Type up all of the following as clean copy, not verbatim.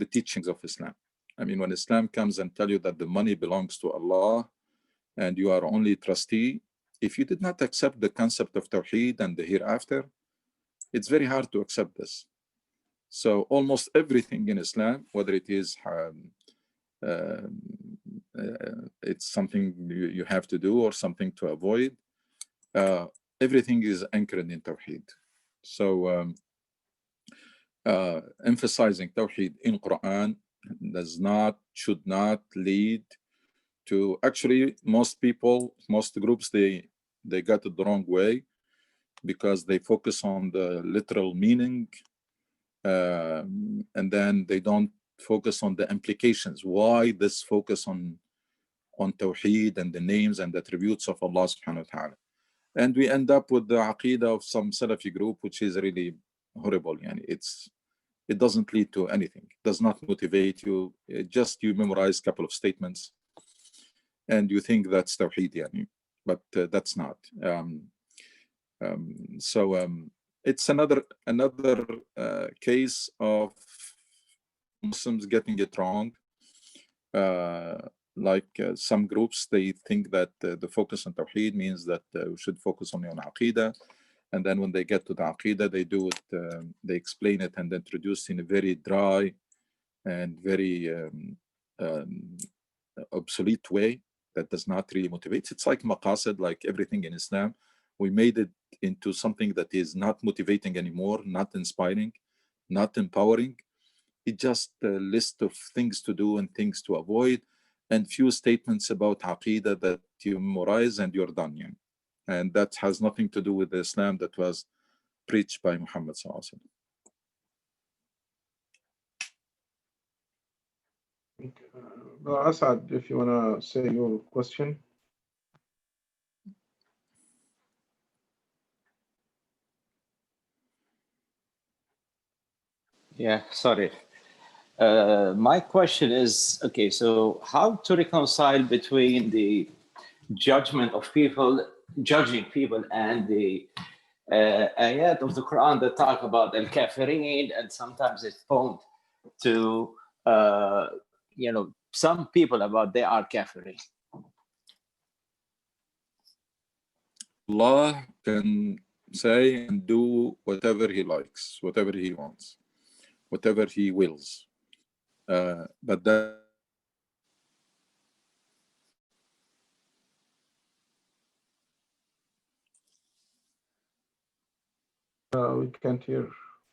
the teachings of Islam. I mean, when Islam comes and tell you that the money belongs to Allah and you are only trustee, if you did not accept the concept of Tawheed and the hereafter, it's very hard to accept this. So almost everything in Islam, whether it is it's something you have to do or something to avoid, everything is anchored in Tawheed. So emphasizing Tawheed in Quran should not lead to, actually most people, most groups, they got it the wrong way because they focus on the literal meaning and then they don't focus on the implications. Why this focus on Tawheed and the names and the attributes of Allah subhanahu wa ta'ala? And we end up with the aqidah of some Salafi group, which is really horrible. Yani it doesn't lead to anything. It does not motivate you. Just you memorize a couple of statements and you think that's Tawheed, yani. But that's not. It's another case of Muslims getting it wrong. Some groups, they think that the focus on Tawheed means that we should focus only on Aqidah. And then when they get to the Aqidah, they do it, they explain it and introduce in a very dry and very obsolete way that does not really motivate. It's like maqasid, like everything in Islam. We made it into something that is not motivating anymore, not inspiring, not empowering. It's just a list of things to do and things to avoid, and few statements about Aqidah that you memorize and you're done. Yeah. And that has nothing to do with the Islam that was preached by Muhammad sallallahu alaihi wasallam. Asad, if you want to say your question. Yeah, sorry. My question is, okay, so how to reconcile between the judgment of people, judging people, and the ayat of the Quran that talk about al-kafirin, and sometimes it's point to, some people about they are kafirin. Allah can say and do whatever he likes, whatever he wants, whatever he wills. But that we can't hear,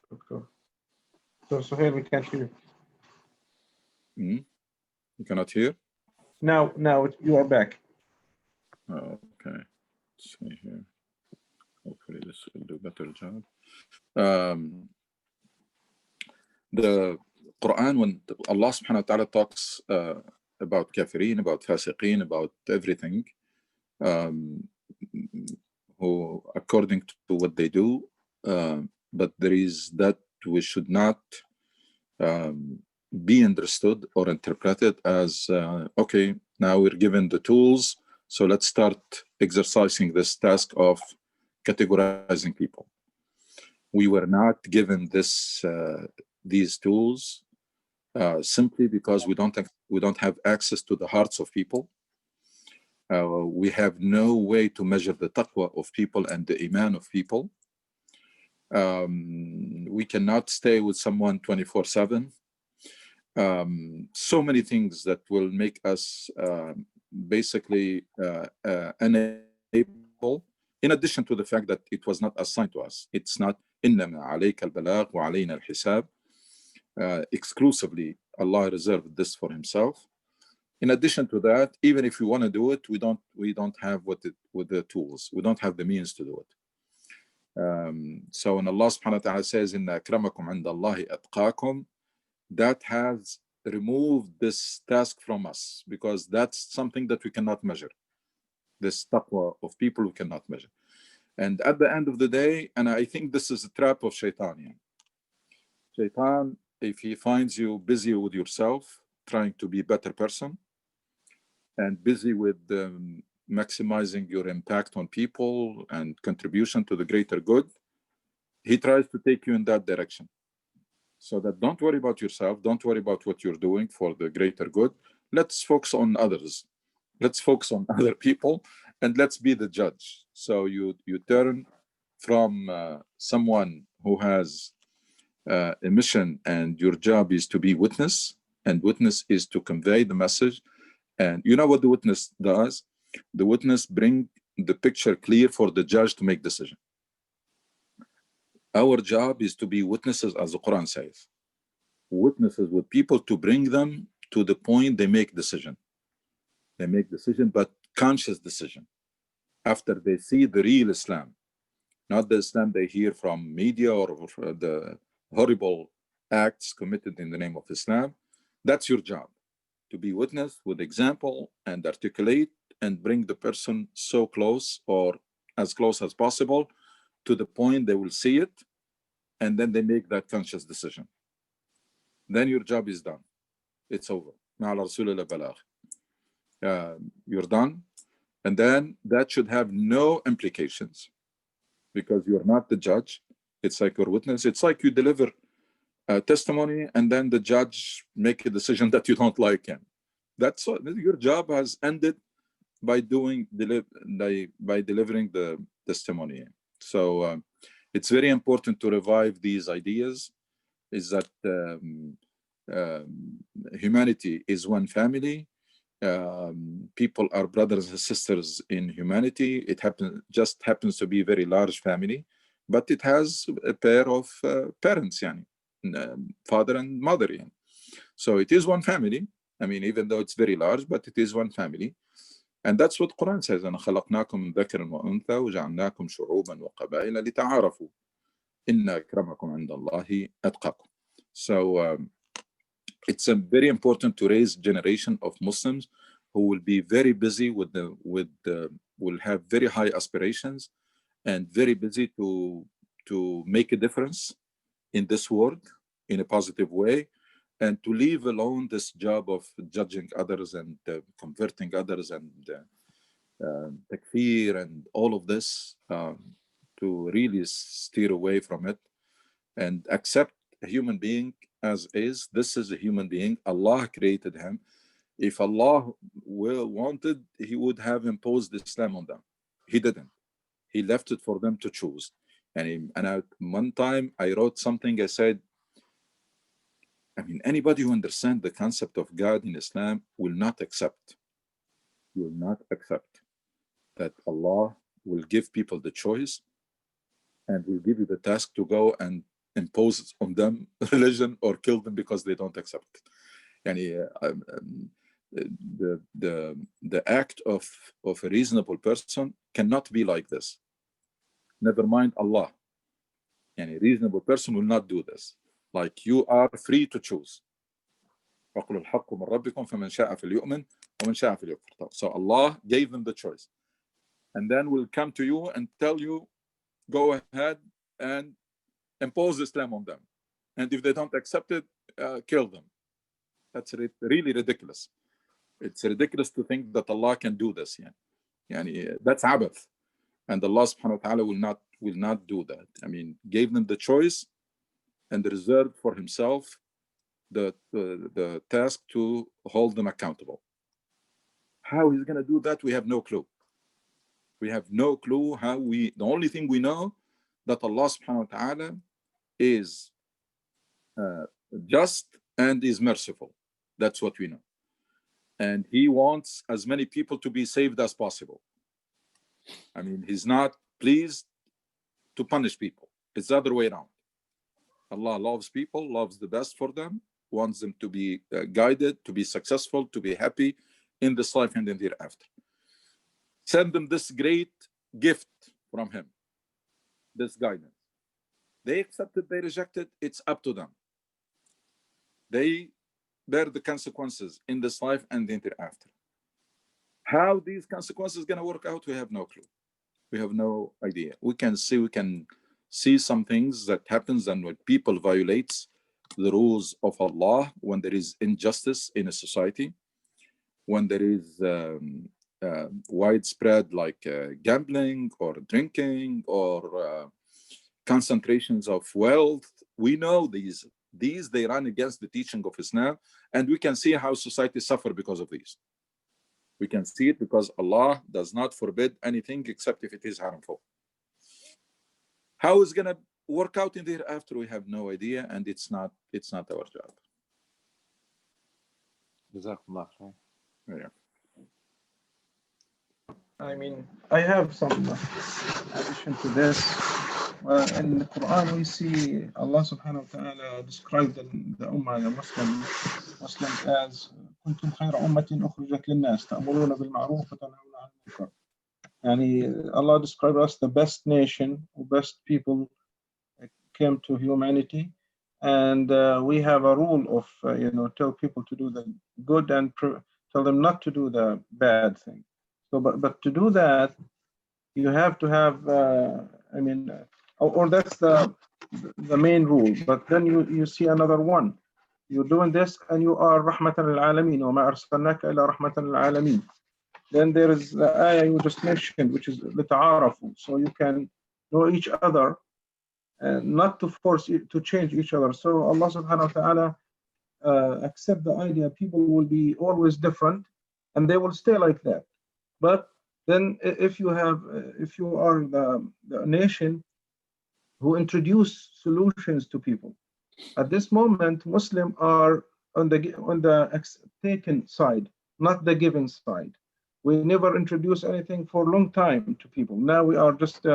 Doctor. So here we can't hear. You cannot hear? Now you are back. Oh, okay. Let's see here. Hopefully this will do a better job. The Quran, when Allah subhanahu wa ta'ala talks about kafirin, about fasiqeen, about everything, who according to what they do, but there is that we should not be understood or interpreted as, okay, now we're given the tools, so let's start exercising this task of categorizing people. We were not given these tools simply because we don't have access to the hearts of people. We have no way to measure the taqwa of people and the iman of people. We cannot stay with someone 24/7. So many things that will make us basically unable, in addition to the fact that it was not assigned to us. It's not إِنَّمَا عَلَيْكَ الْبَلَاغُ وَعَلَيْنَا الْحِسَابُ. Exclusively, Allah reserved this for himself. In addition to that, even if we want to do it, we don't have with the tools. We don't have the means to do it. So when Allah subhanahu wa ta'ala says, إِنَّ أَكْرَمَكُمْ عِنْدَ اللَّهِ أَتْقَاكُمْ, that has removed this task from us, because that's something that we cannot measure. This taqwa of people we cannot measure. And at the end of the day, and I think this is a trap of shaitan. Shaitan, if he finds you busy with yourself, trying to be a better person, and busy with maximizing your impact on people and contribution to the greater good, he tries to take you in that direction. So that don't worry about yourself, don't worry about what you're doing for the greater good. Let's focus on others. Let's focus on other people, and let's be the judge. So you turn from someone who has a mission, and your job is to be witness, and witness is to convey the message. And you know what the witness does? The witness bring the picture clear for the judge to make decision. Our job is to be witnesses, as the Quran says, witnesses with people, to bring them to the point they make decision. They make decision, but conscious decision, after they see the real Islam, not the Islam they hear from media or the horrible acts committed in the name of Islam. That's your job, to be witness with example and articulate and bring the person so close, or as close as possible, to the point they will see it, and then they make that conscious decision. Then your job is done. It's over. You're done. And then that should have no implications, because you're not the judge. It's like your witness. It's like you deliver a testimony and then the judge make a decision that you don't like him. That's what your job has ended by doing, by delivering the testimony. So it's very important to revive these ideas, is that humanity is one family. People are brothers and sisters in humanity. It just happens to be a very large family, but it has a pair of parents, father and mother. So it is one family. I mean, even though it's very large, but it is one family. And that's what Quran says, أَنَا خَلَقْنَاكُمْ مِنْ ذَكَرٍ وَأُنْثَى وَجَعَلْنَاكُمْ شُعُوبًا وَقَبَائِلَ لِتَعَارَفُوا إِنَّ أَكْرَمَكُمْ عِنْدَ اللَّهِ أَتْقَاكُمْ. So it's very important to raise a generation of Muslims who will be very busy will have very high aspirations and very busy to make a difference in this world in a positive way, and to leave alone this job of judging others and converting others and takfir and all of this, to really steer away from it and accept a human being as is. This is a human being. Allah created him. If Allah wanted, he would have imposed Islam on them. He didn't. He left it for them to choose. And one time I wrote something, I said, I mean, anybody who understands the concept of God in Islam will not accept that Allah will give people the choice and will give you the task to go and impose on them religion or kill them because they don't accept it. The act of a reasonable person cannot be like this. Never mind Allah. And a reasonable person will not do this. Like, you are free to choose. So Allah gave them the choice, and then will come to you and tell you, go ahead and impose Islam on them, and if they don't accept it, kill them. That's really ridiculous. It's ridiculous to think that Allah can do this. That's abath, and Allah subhanahu wa ta'ala will not do that. I mean, gave them the choice and reserved for himself the task to hold them accountable. How he's going to do that, we have no clue. We have no clue how. The only thing we know, that Allah subhanahu wa ta'ala is just and is merciful. That's what we know. And he wants as many people to be saved as possible. I mean, he's not pleased to punish people. It's the other way around. Allah loves people, loves the best for them, wants them to be guided, to be successful, to be happy in this life and in the hereafter. Send them this great gift from him, this guidance. They accept it, they reject it, it's up to them. They bear the consequences in this life and in the hereafter. How these consequences going to work out, we have no clue. We have no idea. We can see some things that happens, and when people violates the rules of Allah, when there is injustice in a society, when there is widespread like gambling or drinking or concentrations of wealth. We know these These, they run against the teaching of Islam, and we can see how society suffer because of these. We can see it because Allah does not forbid anything except if it is harmful. How is going to work out in the hereafter? We have no idea, and it's not our job. Jazakumullah khair. Yeah. I mean, I have some addition to this. In the Quran, we see Allah subhanahu wa ta'ala describe the Ummah, the Muslims as كنتم خير أمة أخرجت للناس تأمرون بالمعروف وتنهون عن المنكر. Yani Allah described us the best nation, or best people came to humanity, and we have a rule of tell people to do the good and tell them not to do the bad thing. So, but to do that, you have to have, or that's the main rule. But then you see another one. You're doing this, and you are rahmatan al-alamin. وَمَا أَرْسَلْنَاكَ إِلَّا رَحْمَةً لِلْعَالَمِينَ. Then there is the ayah you just mentioned, which is لِتَعَارَفُوا. So you can know each other, and not to force it to change each other. So Allah subhanahu wa ta'ala accept the idea people will be always different, and they will stay like that. But then if you are the nation who introduce solutions to people, at this moment Muslims are on the taken side, not the giving side. We never introduced anything for a long time to people. Now we are just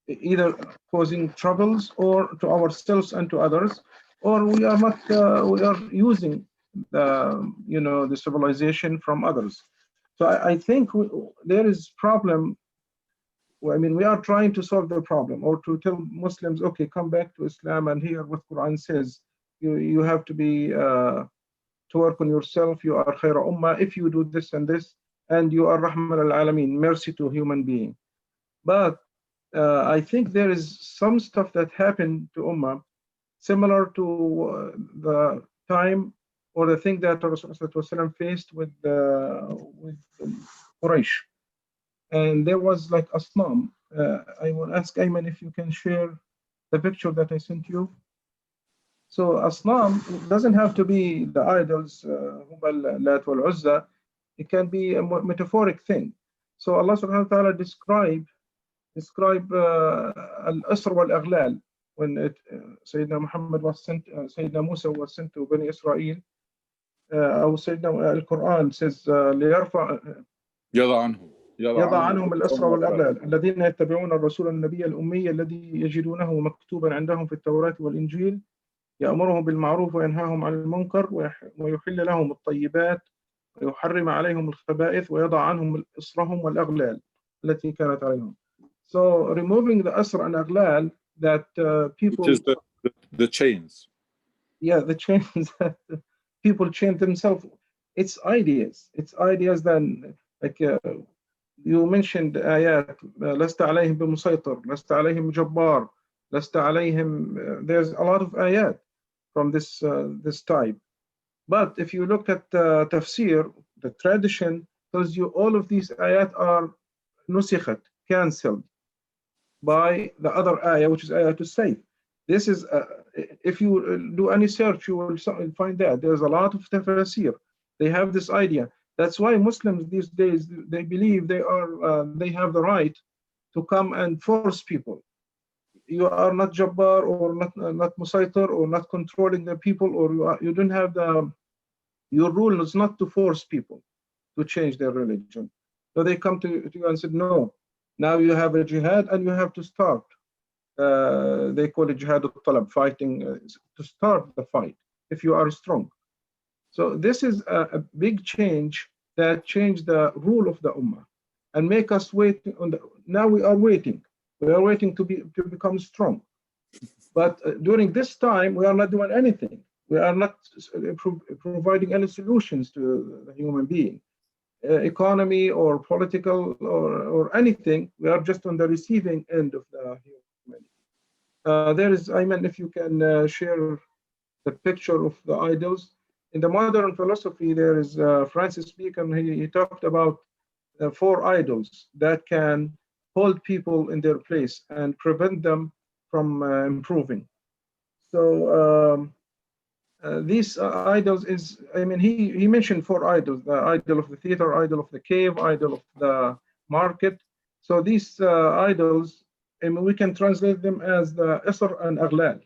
either causing troubles or to ourselves and to others, or we are not we are using the civilization from others. So I think there is problem. I mean, we are trying to solve the problem, or to tell Muslims, okay, come back to Islam and hear what Quran says. You have to be to work on yourself. You are khayra ummah if you do this and this, and you are rahman al-alamin, mercy to human being. But I think there is some stuff that happened to ummah similar to the time or the thing that Rasulullah faced with Quraysh. And there was like asnam. I will ask Ayman if you can share the picture that I sent you. So asnam doesn't have to be the idols, Lat wal Uzza. It can be a metaphoric thing. So Allah subhanahu wa ta'ala describe al-asr wal-aghlal when Sayyidina Muhammad was sent, Sayyidina Musa was sent to Bani Israel. Sayyidina al-Quran says يضع عنهم الأسر والأغلال الذين يتبعون الرسول النبي الأمي الذي يجدونه مكتوبا عندهم في التوراة والإنجيل يأمرهم بالمعروف وينهاهم عن المنكر ويحل لهم الطيبات ويحرم عليهم الخبائث ويضع عنهم إصرهم والأغلال التي كانت عليهم. So removing the asr and aghlal that people, which is the chains. Yeah, the chains that people chain themselves. It's ideas then, like you mentioned ayat, لست عليهم بمسيطر, لست عليهم جبار, لست عليهم. There's a lot of ayat from this type. But if you look at tafsir, the tradition tells you all of these ayat are nusikhat, cancelled by the other ayah, which is ayah to say. This is, if you do any search, you will find that there's a lot of tafsir. They have this idea. That's why Muslims these days, they believe they have the right to come and force people. You are not Jabbar or not Musaitar or not controlling the people, or you don't have your rule is not to force people to change their religion. So they come to you and said, no, now you have a jihad and you have to start. They call it jihad al-talab, fighting, to start the fight if you are strong. So this is a big change that changed the rule of the ummah and make us wait on now we are waiting. We are waiting to become strong. But during this time, we are not doing anything. We are not providing any solutions to the human being, economy or political or anything. We are just on the receiving end of the humanity. There is, Ayman, if you can share the picture of the idols. In the modern philosophy, there is Francis Bacon. He talked about 4 idols that can hold people in their place and prevent them from improving. So these idols is, I mean, he mentioned 4 idols: the idol of the theater, idol of the cave, idol of the market. So these idols, I mean, we can translate them as the isr and aghlal,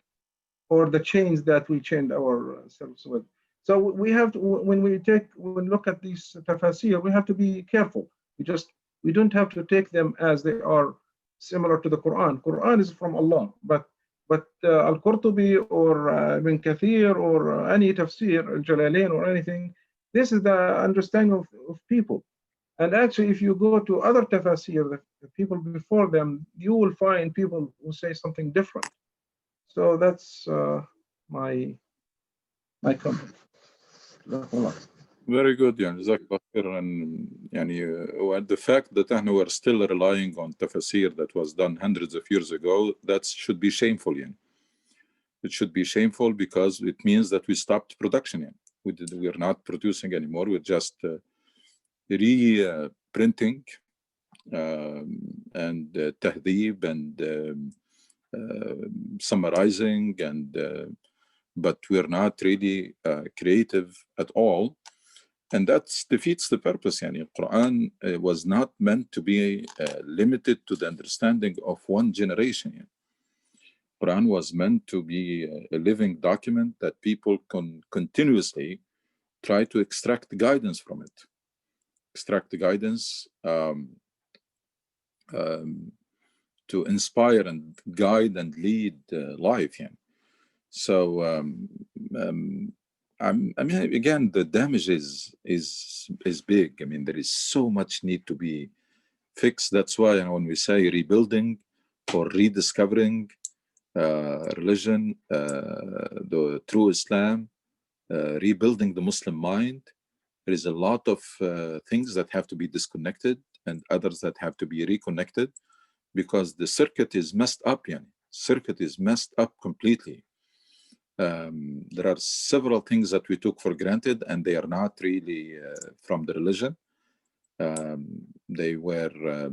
or the chains that we chained ourselves with. So we have to, when we look at these tafasir, we have to be careful. We don't have to take them as they are similar to the Quran. Quran is from Allah, but Al-Qurtubi or Ibn Kathir or any tafsir, Al-Jalalain or anything, this is the understanding of people. And actually, if you go to other tafasir, the people before them, you will find people who say something different. So that's my comment. Very good, يعني جزاك الله خير. And يعني the fact that we're still relying on tafsir that was done hundreds of years ago, that should be shameful. يعني. It should be shameful because it means that we stopped production. يعني. We're not producing anymore. We're just reprinting and tahdib and summarizing, and but we're not really creative at all. And that defeats the purpose. Yani Quran was not meant to be limited to the understanding of one generation. Yani. Quran was meant to be a living document that people can continuously try to extract guidance from it. Extract the guidance to inspire and guide and lead life. Yani. So I mean, again, the damage is big. I mean, there is so much need to be fixed. That's why when we say rebuilding or rediscovering religion, the true Islam, rebuilding the Muslim mind, there is a lot of things that have to be disconnected and others that have to be reconnected, because the circuit is messed up. Yani. Circuit is messed up completely. There are several things that we took for granted, and they are not really from the religion. They were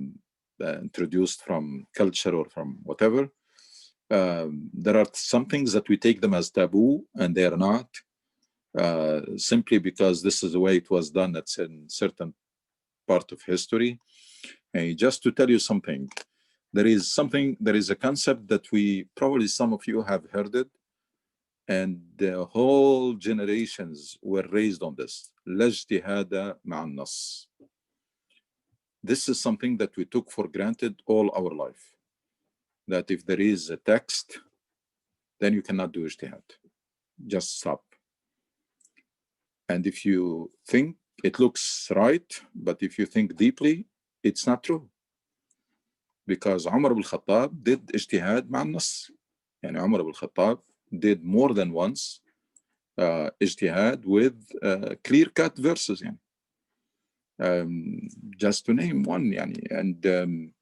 introduced from culture or from whatever. There are some things that we take them as taboo, and they are not, simply because this is the way it was done at a certain part of history. And just to tell you something, there is a concept that probably some of you have heard it, and the whole generations were raised on this. لا اجتهاد مع النص. This is something that we took for granted all our life. That if there is a text, then you cannot do ijtihad. Just stop. And if you think it looks right, but if you think deeply, it's not true. Because Umar ibn Khattab did ijtihad مع النص. يعني Umar ibn Khattab did more than once ijtihad with clear-cut verses, just to name one. And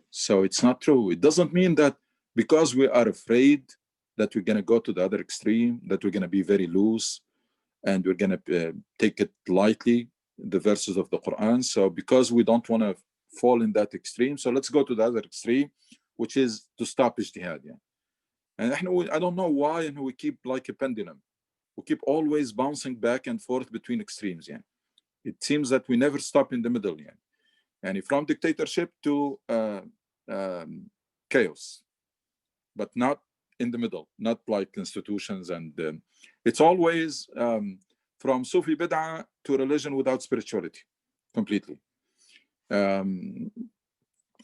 so it's not true. It doesn't mean that because we are afraid that we're going to go to the other extreme, that we're going to be very loose and we're going to take it lightly, the verses of the Quran. So because we don't want to fall in that extreme, so let's go to the other extreme, which is to stop ijtihad. And I don't know why, and we keep like a pendulum. We keep always bouncing back and forth between extremes. It seems that we never stop in the middle. And from dictatorship to chaos, but not in the middle, not like institutions. And it's always from Sufi bid'ah to religion without spirituality, completely.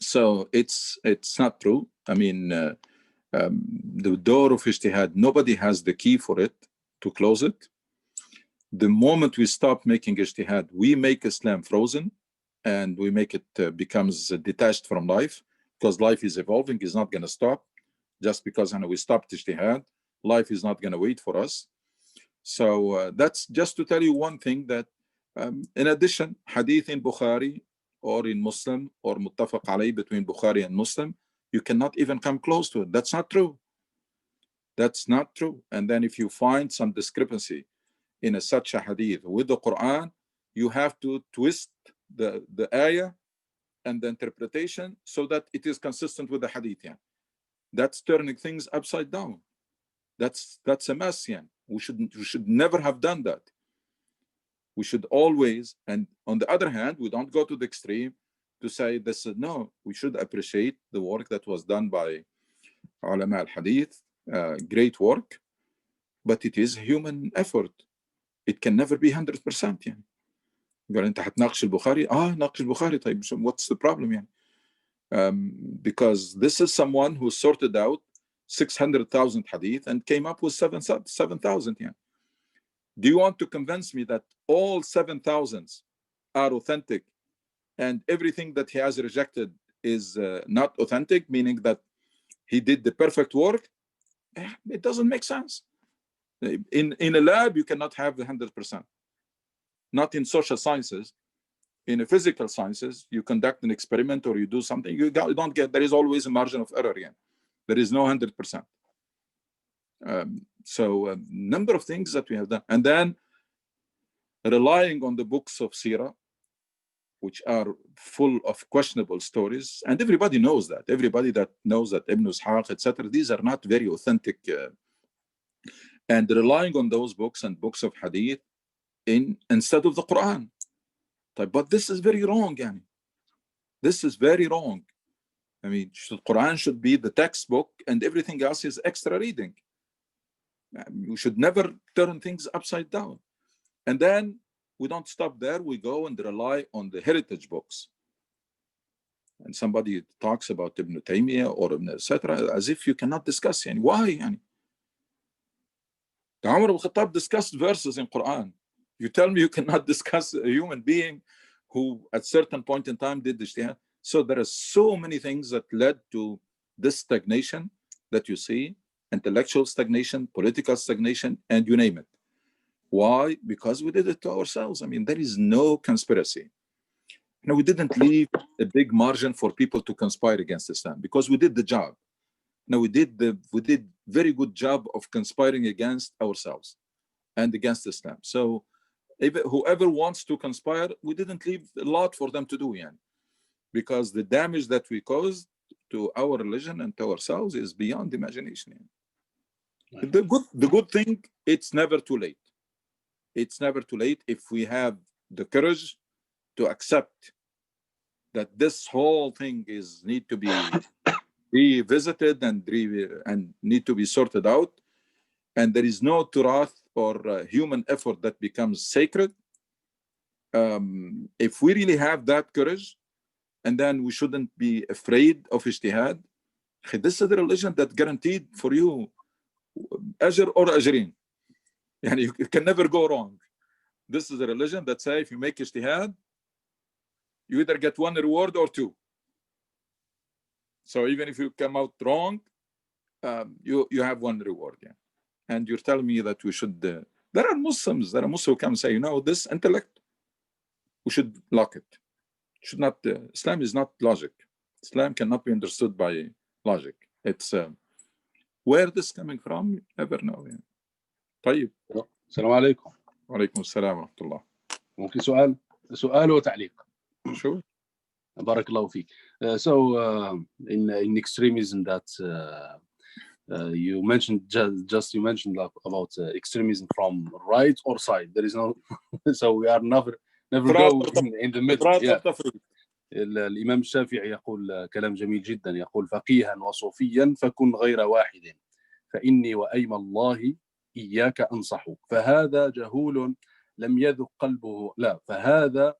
So it's not true. I mean, the door of ijtihad, nobody has the key for it to close it. The moment we stop making ijtihad, we make Islam frozen, and we make it becomes detached from life, because life is evolving, is not going to stop. Just because we stopped ijtihad, life is not going to wait for us. So that's just to tell you one thing, that in addition, hadith in Bukhari or in Muslim or muttafaq alayh between Bukhari and Muslim, you cannot even come close to it. That's not true. That's not true. And then if you find some discrepancy in such a hadith with the Quran, you have to twist the ayah and the interpretation so that it is consistent with the hadith. That's turning things upside down. That's a mess. We should never have done that. We should always, and on the other hand, we don't go to the extreme to say this. No, we should appreciate the work that was done by ulama al-hadith, great work, but it is human effort. It can never be 100%. يعني. قال أنت هتناقش البخاري؟ ناقش البخاري. طيب, what's the problem يعني? Because this is someone who sorted out 600,000 hadith and came up with 7,000. Yeah. Do you want to convince me that all 7,000 are authentic and everything that he has rejected is not authentic, meaning that he did the perfect work? It doesn't make sense. In a lab, you cannot have the 100%. Not in social sciences. In a physical sciences, you conduct an experiment or you do something, you don't get, there is always a margin of error again. There is no 100%. So a number of things that we have done. And then relying on the books of Sirah, which are full of questionable stories. And everybody knows that. Everybody that knows that Ibn Ishaq, etc., these are not very authentic. And relying on those books and books of hadith instead of the Quran. But this is very wrong, yani. This is very wrong. I mean, the Quran should be the textbook and everything else is extra reading. You should never turn things upside down. And then we don't stop there. We go and rely on the heritage books. And somebody talks about Ibn Taymiyyah or Ibn etc. as if you cannot discuss. Yani. Why? Yani? Umar ibn Khattab discussed verses in Quran. You tell me you cannot discuss a human being who at certain point in time did ijtihad. So there are so many things that led to this stagnation that you see, intellectual stagnation, political stagnation, and you name it. Why? Because we did it to ourselves. I mean, there is no conspiracy. No, we didn't leave a big margin for people to conspire against Islam because we did the job. No, we did very good job of conspiring against ourselves and against Islam. So whoever wants to conspire, we didn't leave a lot for them to do, yani, because the damage that we caused to our religion and to ourselves is beyond imagination. Yani. The good thing, it's never too late. It's never too late if we have the courage to accept that this whole thing need to be revisited and need to be sorted out, and there is no turath or human effort that becomes sacred. If we really have that courage, and then we shouldn't be afraid of ijtihad. This is the religion that guaranteed for you ajr or ajrin. Yani you can never go wrong. This is a religion that says if you make ijtihad, you either get one reward or two. So even if you come out wrong, you have one reward. Yeah. And you're telling me that we should, there are Muslims who come and say, this intellect, we should lock it. Should not, Islam is not logic. Islam cannot be understood by logic. It's, where this is coming from, you never know. Yeah. طيب. السلام عليكم. وعليكم السلام ورحمة الله. ممكن سؤال وتعليق. Sure. بارك الله فيك. So in extremism that you mentioned, you mentioned about extremism from right or side. There is no, so we are never go in the middle. Yeah. الإمام الشافعي يقول كلام جميل جدا، يقول فقيها وصوفيا فكن غير واحد فإني وأيم الله إياك أنصح، فهذا جهول لم يذق قلبه، لا فهذا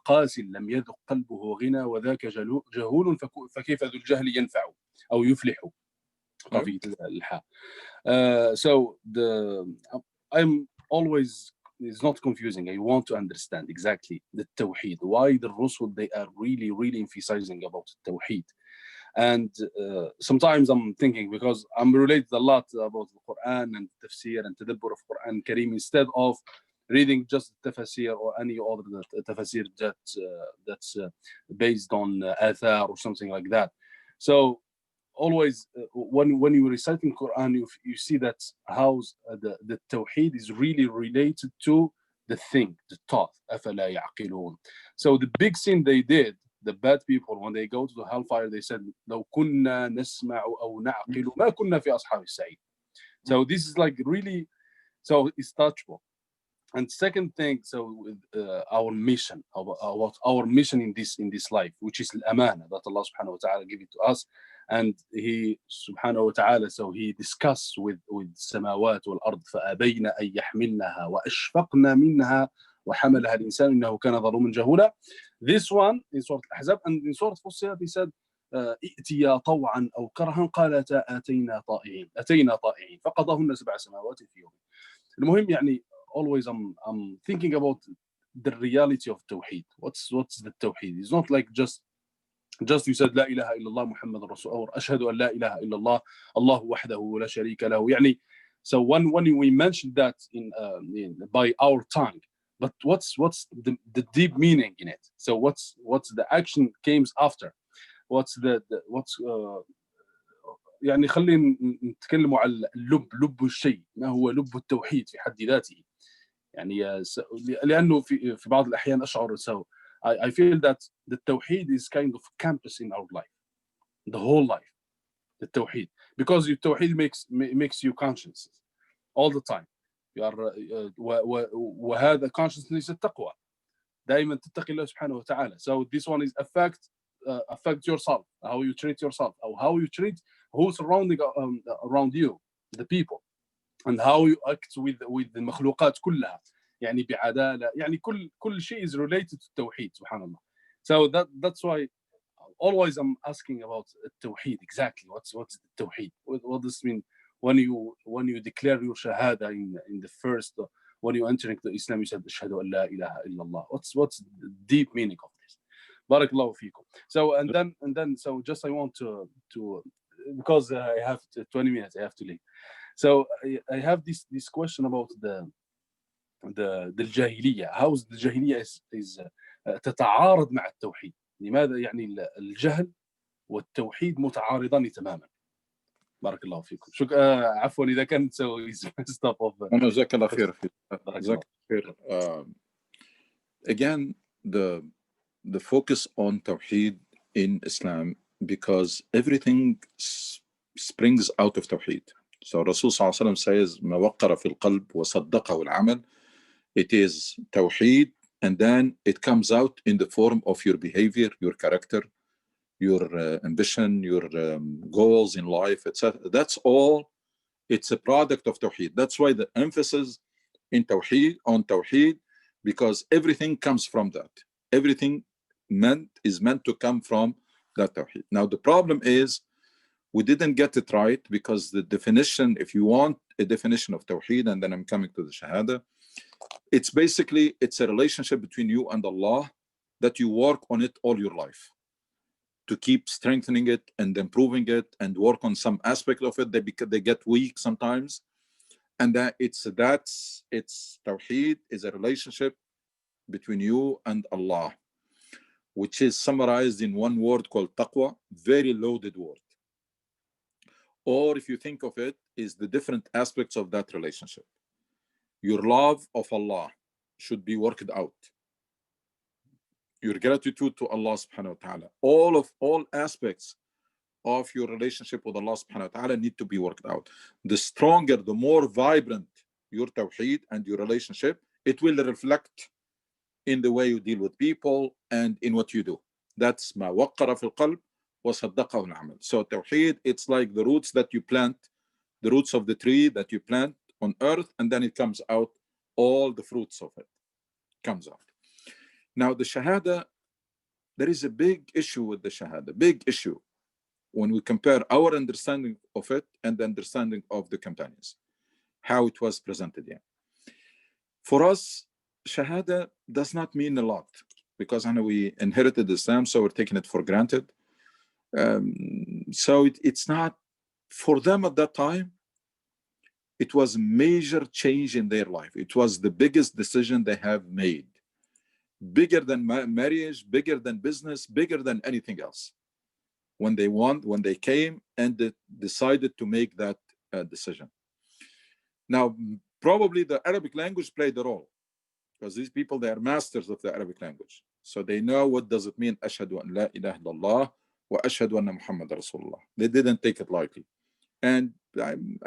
قاس لم يذق قلبه غنى، وذاك جهول فكيف ذو الجهل ينفع أو يفلح. قافية الحاء. So I'm always, it's not confusing. I want to understand exactly the Tawheed. Why the Rusul, they are really emphasizing about Tawheed. And sometimes I'm thinking, because I'm related a lot about the Quran and tafsir and tadabbur of Quran Kareem, instead of reading just tafsir or any other tafsir that's based on athar or something like that. So always when you're reciting Quran, you see that how the Tawheed is really related to the thing, the thought. أَفَلَا يَعْقِلُونَ. So the big sin they did, the bad people, when they go to the hellfire, they said, لو كنا نسمع أو نعقل ما كنا في أصحاب السعيد. So this is like really So it's touchable. And second thing, so with our mission, about our mission in this life, which is al-amana that Allah subhanahu wa ta'ala give it to us. And he subhanahu wa ta'ala, so he discussed with samawat wal ard فأبين أن يحملنها وأشفقنا منها وحملها الإنسان إنه كان ظلوما جهولا. This one in Surah Al-Ahzab, and in Surah Fussilat he said ائتيا طوعا أو كرها قالتا أتينا طائعين فقضاهن 7 سماوات في يوم. المهم يعني always I'm thinking about the reality of Tawheed. What's the Tawheed? It's not like just you said لا إله إلا الله محمد رسول الله, or أشهد أن لا إله إلا الله الله وحده لا شريك له. يعني, so when we mentioned that in by our tongue, but what's the deep meaning in it? So what's the action comes after? What's يعني خلينا نتكلم على لب الشيء. ما هو لب التوحيد في حد ذاته؟ يعني لأنه في بعض الأحيان أشعر I feel that the Tawheed is kind of campus in our life, the whole life, the Tawheed, because the Tawheed makes you conscious all the time. You are وهذا consciousness التقوى. دائما تتقي الله سبحانه وتعالى. So this one is affect yourself, how you treat yourself, or how you treat who's surrounding around you, the people, and how you act with the مخلوقات كلها. يعني بعدالة. يعني كل شيء is related to التوحيد سبحان الله. So that's why always I'm asking about التوحيد exactly. What's the Tawheed? What does it mean when you declare your shahada in the first, when you enter into Islam, you said أشهد أن لا إله إلا الله. What's the deep meaning of this? Barakallahu feekum. So and then so just I want to because I have 20 minutes, I have to leave. So I have this question about the الجاهلية. How the الجاهلية is تتعارض مع التوحيد. لماذا يعني الجهل والتوحيد متعارضان تماما؟ بارك الله فيكم. عفوا إذا كانت stuff of جزاك الله خير. جزاك الله خير. Again, the focus on Tawheed in Islam, because everything springs out of Tawheed. So Rasul sallallahu alaihi wasallam says ما وقر في القلب وصدقه العمل. It is Tawheed, and then it comes out in the form of your behavior, your character, your ambition, your goals in life, etc. That's all. It's a product of Tawheed. That's why the emphasis in on Tawheed, because everything comes from that. Everything is meant to come from that Tawheed. Now the problem is we didn't get it right, because the definition, if you want a definition of Tawheed, and then I'm coming to the Shahada, it's basically, it's a relationship between you and Allah that you work on it all your life to keep strengthening it and improving it and work on some aspect of it. They get weak sometimes, and it's Tawheed is a relationship between you and Allah, which is summarized in one word called taqwa, very loaded word. Or if you think of it, is the different aspects of that relationship. Your love of Allah should be worked out. Your gratitude to Allah subhanahu wa ta'ala. All aspects of your relationship with Allah subhanahu wa ta'ala need to be worked out. The stronger, the more vibrant your tawheed and your relationship, it will reflect in the way you deal with people and in what you do. That's ma waqqara fil qalb wa saddaqahu al-amal. So tawheed, it's like the roots that you plant, the roots of the tree that you plant on earth, and then it comes out, all the fruits of it comes out. Now the Shahada, there is a big issue with the Shahada, big issue, when we compare our understanding of it and the understanding of the companions, how it was presented here. For us, Shahada does not mean a lot, because I know we inherited Islam, so we're taking it for granted. So it's not, for them at that time, it was a major change in their life. It was the biggest decision they have made. Bigger than marriage, bigger than business, bigger than anything else. When they came and they decided to make that decision. Now, probably the Arabic language played a role, because these people, they are masters of the Arabic language. So they know what does it mean, Ashhadu an la ilaha illallah wa ashhadu anna Muhammad Rasulullah. They didn't take it lightly. And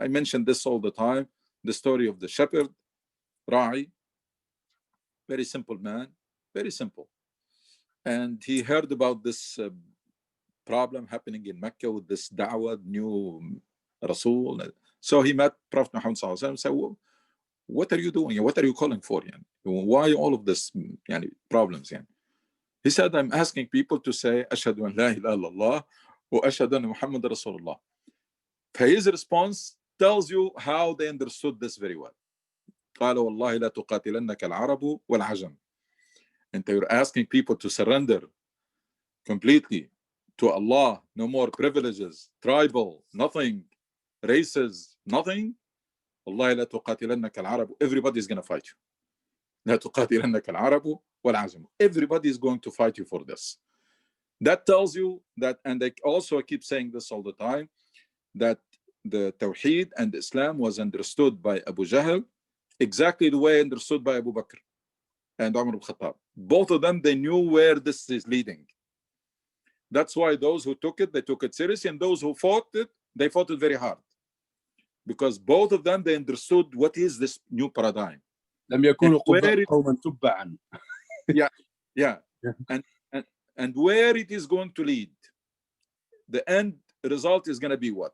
I mention this all the time. the story of the shepherd, Ra'i, very simple man, very simple. And he heard about this problem happening in Mecca with this da'wah, new Rasul. So he met Prophet Muhammad sallallahu alaihi wasallam and said, well, what are you doing? What are you calling for? Why all of this problems? He said, I'm asking people to say, Ashhadu an la ilaha illallah wa ashhadu anna Muhammad Rasulullah. His response tells you how they understood this very well. قال والله لا تقاتلنك العرب والعجم. And they were asking people to surrender completely to Allah, no more privileges, tribal, nothing, races, nothing. والله لا تقاتلنك العرب. Everybody is going to fight you. لا تقاتلنك العرب والعجم. Everybody is going to fight you for this. That tells you that, and I also keep saying this all the time, that the Tawheed and Islam was understood by Abu Jahl exactly the way understood by Abu Bakr and Umar ibn Khattab. Both of them, they knew where this is leading. That's why those who took it, they took it seriously, and those who fought it, they fought it very hard. Because both of them, they understood what is this new paradigm. لم يكونوا قوما تبعا. Yeah. And where it is going to lead. The end result is going to be what?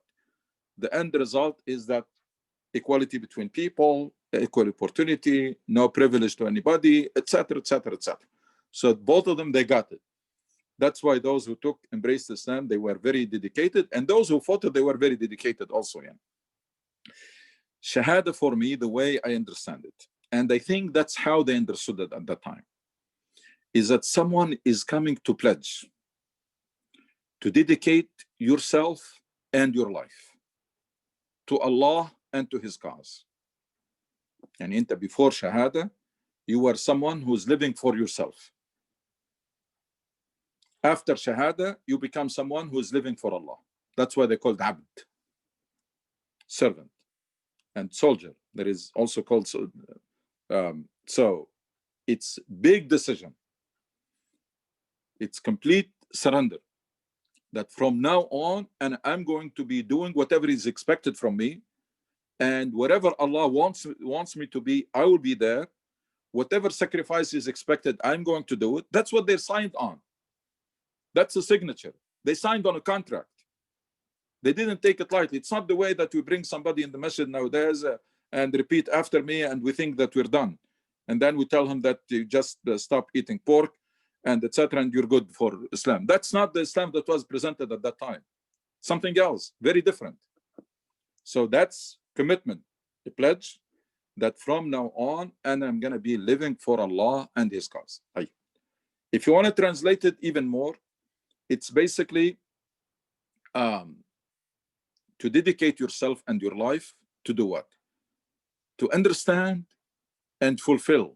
The end result is that equality between people, equal opportunity, no privilege to anybody, etc., etc., etc. So both of them, they got it. That's why those who embraced Islam, they were very dedicated, and those who fought it, they were very dedicated also. Shahada, for me, the way I understand it, and I think that's how they understood it at that time, is that someone is coming to pledge to dedicate yourself and your life to Allah and to His cause. And before Shahada, you were someone who's living for yourself. After Shahada, you become someone who's living for Allah. That's why they called Abd, servant, and soldier. That is also called. So it's big decision. It's complete surrender. That from now on, and I'm going to be doing whatever is expected from me, and whatever Allah wants me to be, I will be there. Whatever sacrifice is expected, I'm going to do it. That's what they signed on. That's a signature. They signed on a contract. They didn't take it lightly. It's not the way that we bring somebody in the masjid nowadays and repeat after me, and we think that we're done. And then we tell him that you just stop eating pork and etc., and you're good for Islam. That's not the Islam that was presented at that time. Something else, very different. So that's commitment, a pledge that from now on, and I'm going to be living for Allah and His cause. If you want to translate it even more, it's basically to dedicate yourself and your life to do what? To understand and fulfill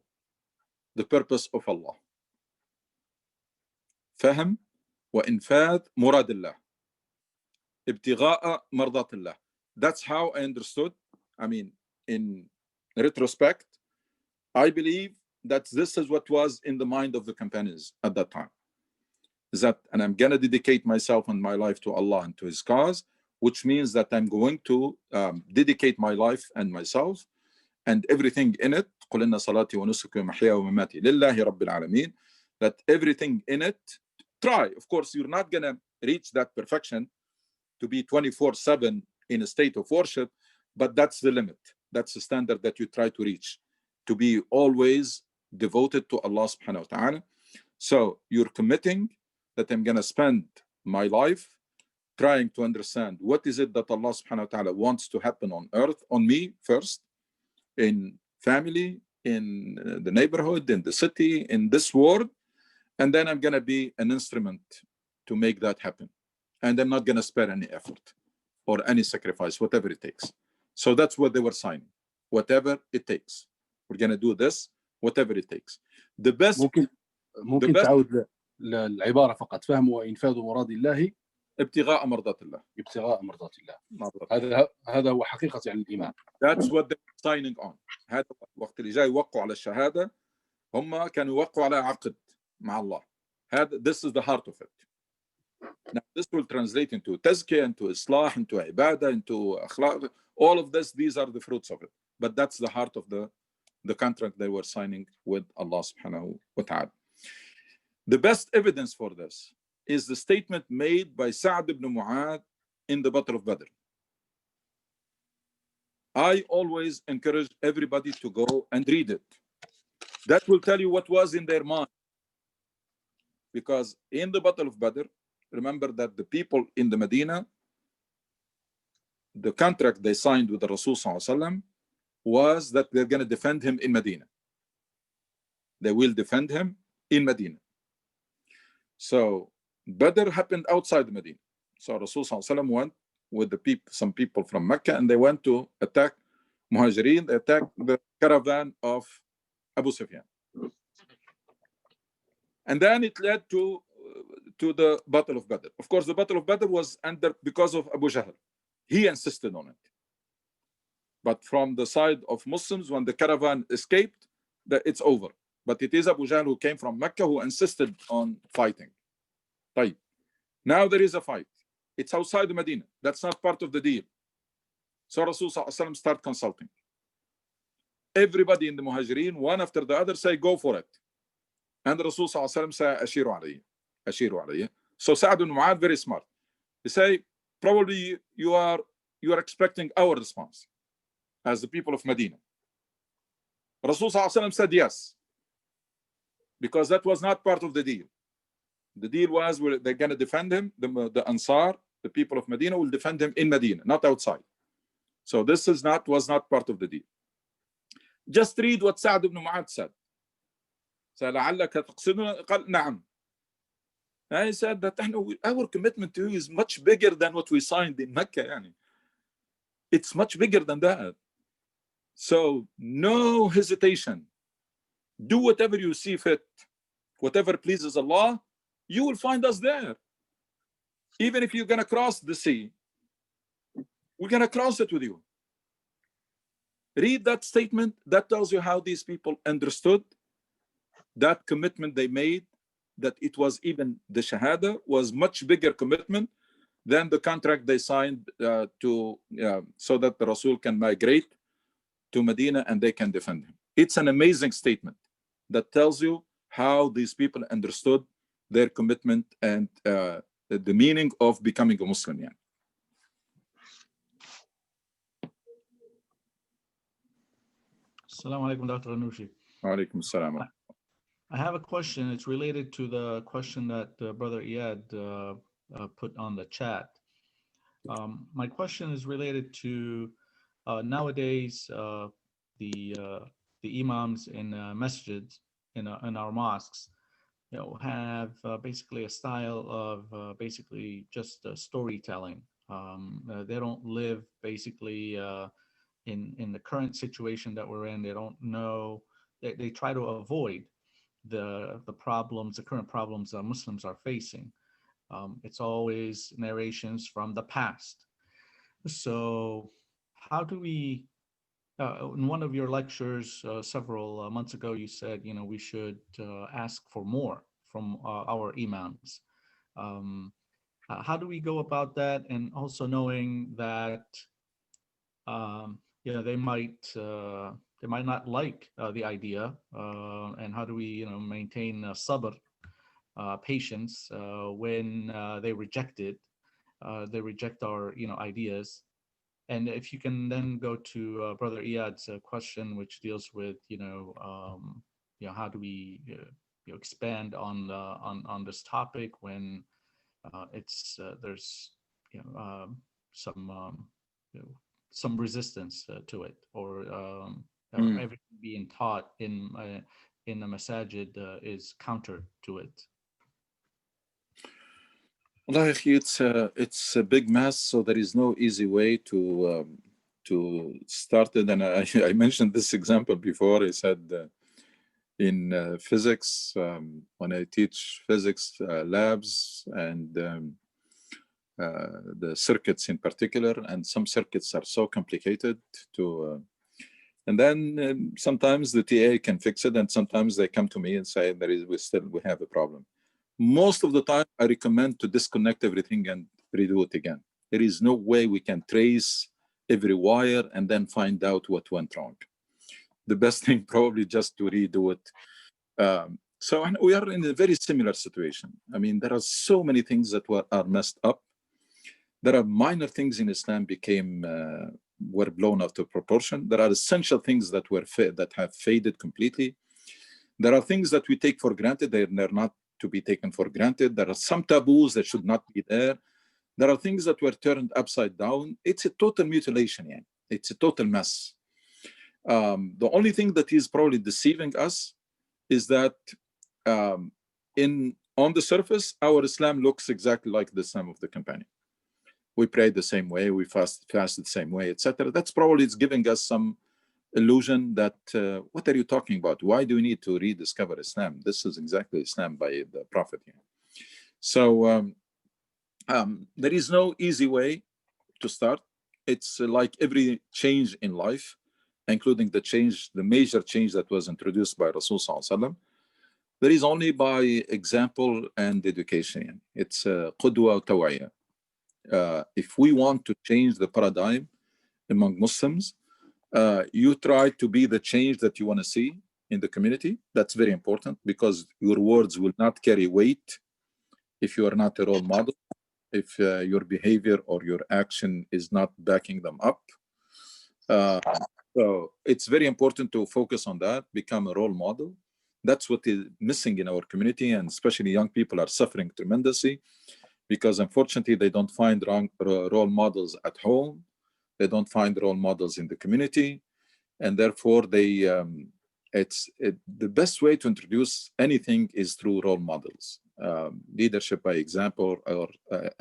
the purpose of Allah. فهم وإنفاذ مراد الله. ابتغاء مرضات الله. That's how I understood. I mean, in retrospect, I believe that this is what was in the mind of the companions at that time. And I'm going to dedicate myself and my life to Allah and to His cause, which means that I'm going to dedicate my life and myself and everything in it. قُلْ إِنَّ صَلَاتِي وَنُسُكِي وَمَحْيَايَ وَمَمَاتِي لِلَّهِ رَبِّ الْعَالَمِينَ. That everything in it, try. Of course, you're not going to reach that perfection to be 24/7 in a state of worship, but that's the limit. That's the standard that you try to reach, to be always devoted to Allah subhanahu wa ta'ala. So you're committing that I'm going to spend my life trying to understand what is it that Allah subhanahu wa ta'ala wants to happen on earth, on me first, in family, in the neighborhood, in the city, in this world, and then I'm going to be an instrument to make that happen. And I'm not going to spare any effort or any sacrifice, whatever it takes. So that's what they were signing. Whatever it takes. We're going to do this, whatever it takes. The best. ممكن تعود للعبارة فقط فهم وإنفاذ مراد الله ابتغاء مرضات الله. ابتغاء مرضات الله. هذا هو حقيقة يعني الإيمان. That's what they're signing on. هذا وقت اللي جاي يوقعوا على الشهادة هم كانوا يوقعوا على عقد مع الله. This is the heart of it. Now this will translate into tazkiyah, into islah, into ibadah, into akhlaq. All of this, these are the fruits of it. but that's the heart of the contract they were signing with Allah subhanahu wa ta'ala. The best evidence for this is the statement made by Sa'd ibn Mu'adh in the Battle of Badr. I always encourage everybody to go and read it. That will tell you what was in their mind. Because in the Battle of Badr, remember that the people in the Medina, the contract they signed with the Rasul ﷺ was that they're going to defend him in Medina. They will defend him in Medina. So Badr happened outside the Medina. So Rasul ﷺ went with the people, some people from Mecca, and they went to attack Muhajirin. They attacked the caravan of Abu Sufyan. And then it led to the Battle of Badr. Of course, the Battle of Badr was under because of Abu Jahl. He insisted on it. But from the side of Muslims, when the caravan escaped, it's over. But it is Abu Jahl who came from Mecca who insisted on fighting. Right. Now there is a fight. It's outside the Medina. That's not part of the deal. So Rasulullah start consulting. Everybody in the Muhajirin, one after the other, say, go for it. And Rasulullah say, Ashiru alayya. So Sa'd ibn Mu'adh, very smart. He say, probably you are expecting our response as the people of Medina. Rasulullah said yes, because that was not part of the deal. The deal was they're going to defend him, the Ansar, the people of Medina will defend him in Medina, not outside. So this was not part of the deal. Just read what Sa'd ibn Mu'adh said. لعلك تقصدنا قال نعم. And he said that our commitment to you is much bigger than what we signed in Mecca. Yani. It's much bigger than that. So no hesitation. Do whatever you see fit. Whatever pleases Allah, you will find us there. Even if you're going to cross the sea, we're going to cross it with you. Read that statement. That tells you how these people understood that commitment they made, that it was even the Shahada was much bigger commitment than the contract they signed so that the Rasul can migrate to Medina and they can defend him. It's an amazing statement that tells you how these people understood their commitment and the meaning of becoming a Muslim. Yeah. Assalamu alaikum, Dr. Anushi. Wa alaikum salam. I have a question. It's related to the question that Brother Iyad put on the chat. My question is related to nowadays the imams in masjids in our mosques, have basically a style of basically just storytelling. They don't live basically in the current situation that we're in. They don't know. They try to avoid the current problems that Muslims are facing. It's always narrations from the past. So how do we, in one of your lectures several months ago, you said, we should ask for more from our imams. How do we go about that? And also knowing that, they might not like the idea, and how do we, maintain sabr, patience when they reject it, they reject our, ideas. And if you can then go to Brother Iyad's question, which deals with, how do we, expand on this topic when it's there's, some resistance to it, or everything being taught in the masajid is counter to it. Well, it's a big mess, so there is no easy way to start it. And I mentioned this example before. I said in physics, when I teach physics labs and the circuits in particular, and some circuits are so complicated to, and then sometimes the TA can fix it, and sometimes they come to me and say we have a problem. Most of the time, I recommend to disconnect everything and redo it again. There is no way we can trace every wire and then find out what went wrong. The best thing probably just to redo it. So we are in a very similar situation. I mean, there are so many things that are messed up. There are minor things in Islam were blown out of proportion. There are essential things that have faded completely. There are things that we take for granted. They're not to be taken for granted. There are some taboos that should not be there. There are things that were turned upside down. It's a total mutilation. Yeah. It's a total mess. The only thing that is probably deceiving us is that on the surface, our Islam looks exactly like the Islam of the companion. We pray the same way, we fast the same way, etc. That's probably it's giving us some illusion that what are you talking about? Why do we need to rediscover Islam? This is exactly Islam by the Prophet here. So there is no easy way to start. It's like every change in life, including the major change that was introduced by Rasul Sallallahu Alaihi Wasallam. There is only by example and education. It's qudwa wa tawaya. If we want to change the paradigm among Muslims, you try to be the change that you want to see in the community. That's very important because your words will not carry weight if you are not a role model, if your behavior or your action is not backing them up. So it's very important to focus on that, become a role model. That's what is missing in our community, and especially young people are suffering tremendously because unfortunately they don't find role models at home. They don't find role models in the community, and therefore the best way to introduce anything is through role models, leadership by example or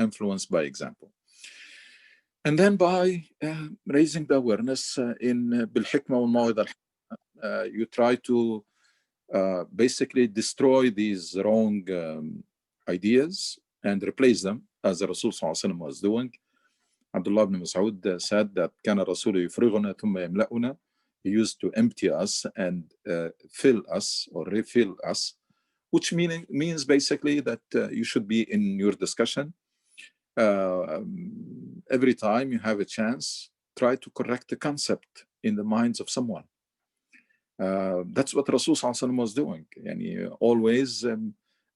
influence by example. And then by raising the awareness in bil-hikmah wal-maw'idah, you try to basically destroy these wrong ideas and replace them, as the Rasul Sallallahu Alaihi Wasallam was doing. Abdullah ibn Mas'ud said that كان الرسول يفرغنا ثم يملأنا. He used to empty us and fill us or refill us, which means basically that you should be in your discussion. Every time you have a chance, try to correct the concept in the minds of someone. That's what Rasul Sallallahu Alaihi Wasallam was doing. And he always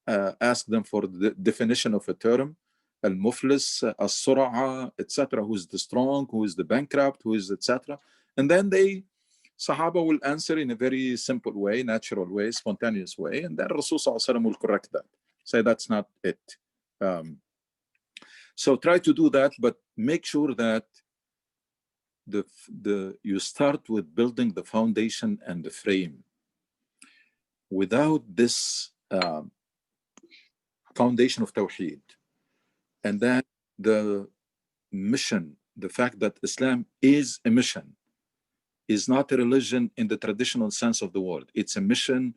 asked them for the definition of a term, al-muflis, as-sura'a, etc. Who is the strong, who is the bankrupt, who is etc. And then Sahaba will answer in a very simple way, natural way, spontaneous way, and then Rasul Sallallahu Alaihi Wasallam will correct that. Say that's not it. So try to do that, but make sure that you start with building the foundation and the frame. Without this foundation of Tawheed, and then the mission, the fact that Islam is a mission, is not a religion in the traditional sense of the word. It's a mission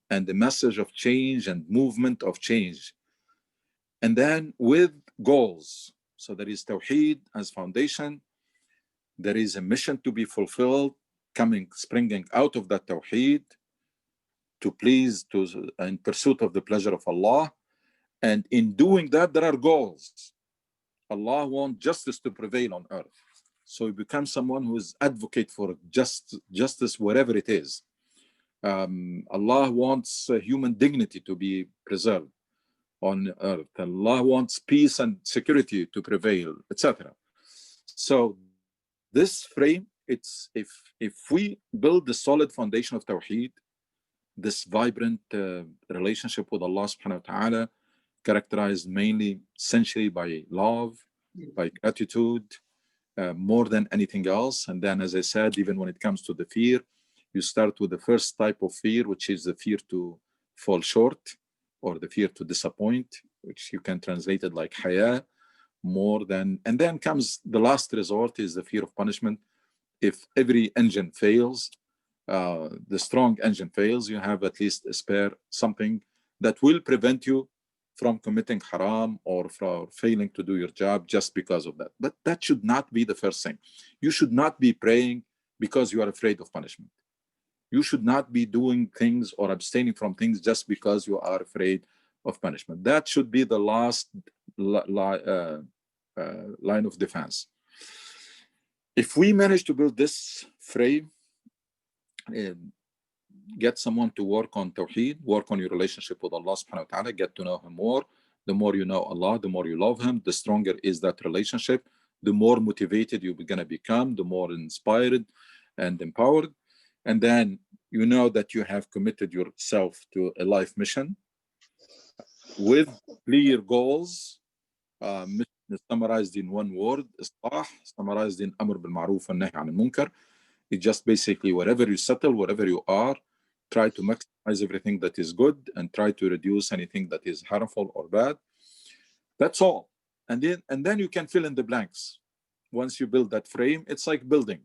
and a message of change and movement of change. And then with goals. So there is Tawheed as foundation. There is a mission to be fulfilled, springing out of that Tawheed in pursuit of the pleasure of Allah. And in doing that, there are goals. Allah wants justice to prevail on earth. So you become someone who is advocate for justice wherever it is. Allah wants human dignity to be preserved on earth. Allah wants peace and security to prevail, etc. So this frame, it's if we build the solid foundation of Tawheed, this vibrant relationship with Allah subhanahu wa ta'ala, characterized mainly essentially by love, by gratitude, more than anything else. And then, as I said, even when it comes to the fear, you start with the first type of fear, which is the fear to fall short, or the fear to disappoint, which you can translate it like haya, and then comes the last resort is the fear of punishment. If every engine fails, the strong engine fails, you have at least a spare something that will prevent you from committing haram or from failing to do your job just because of that. But that should not be the first thing. You should not be praying because you are afraid of punishment. You should not be doing things or abstaining from things just because you are afraid of punishment. That should be the last line of defense. If we manage to build this frame, get someone to work on Tawheed, work on your relationship with Allah subhanahu wa ta'ala, get to know Him more. The more you know Allah, the more you love Him, the stronger is that relationship, the more motivated you're going to become, the more inspired and empowered. And then you know that you have committed yourself to a life mission with clear goals. Mission is summarized in one word, Islah, summarized in Amr bil Ma'ruf and Nahy anil Munkar. It's just basically wherever you settle, wherever you are, try to maximize everything that is good and try to reduce anything that is harmful or bad. That's all. And then you can fill in the blanks. Once you build that frame, it's like building.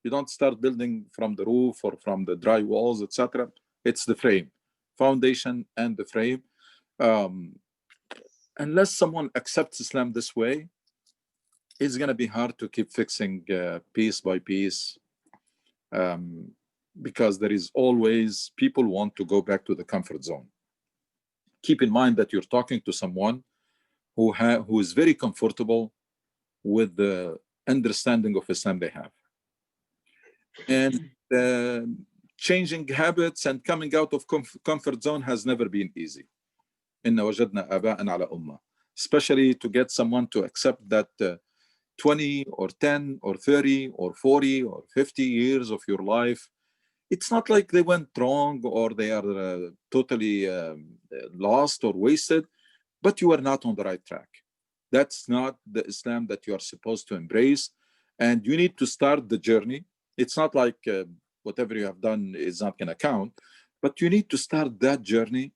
You don't start building from the roof or from the dry walls, etc. It's the frame, foundation and the frame. Unless someone accepts Islam this way, it's going to be hard to keep fixing piece by piece, because there is always, people want to go back to the comfort zone. Keep in mind that you're talking to someone who is very comfortable with the understanding of Islam they have. And changing habits and coming out of comfort zone has never been easy. Inna wajadna aba'an ala ummah. Especially to get someone to accept that 20 or 10 or 30 or 40 or 50 years of your life, it's not like they went wrong or they are totally lost or wasted, but you are not on the right track. That's not the Islam that you are supposed to embrace. And you need to start the journey. It's not like whatever you have done is not going to count, but you need to start that journey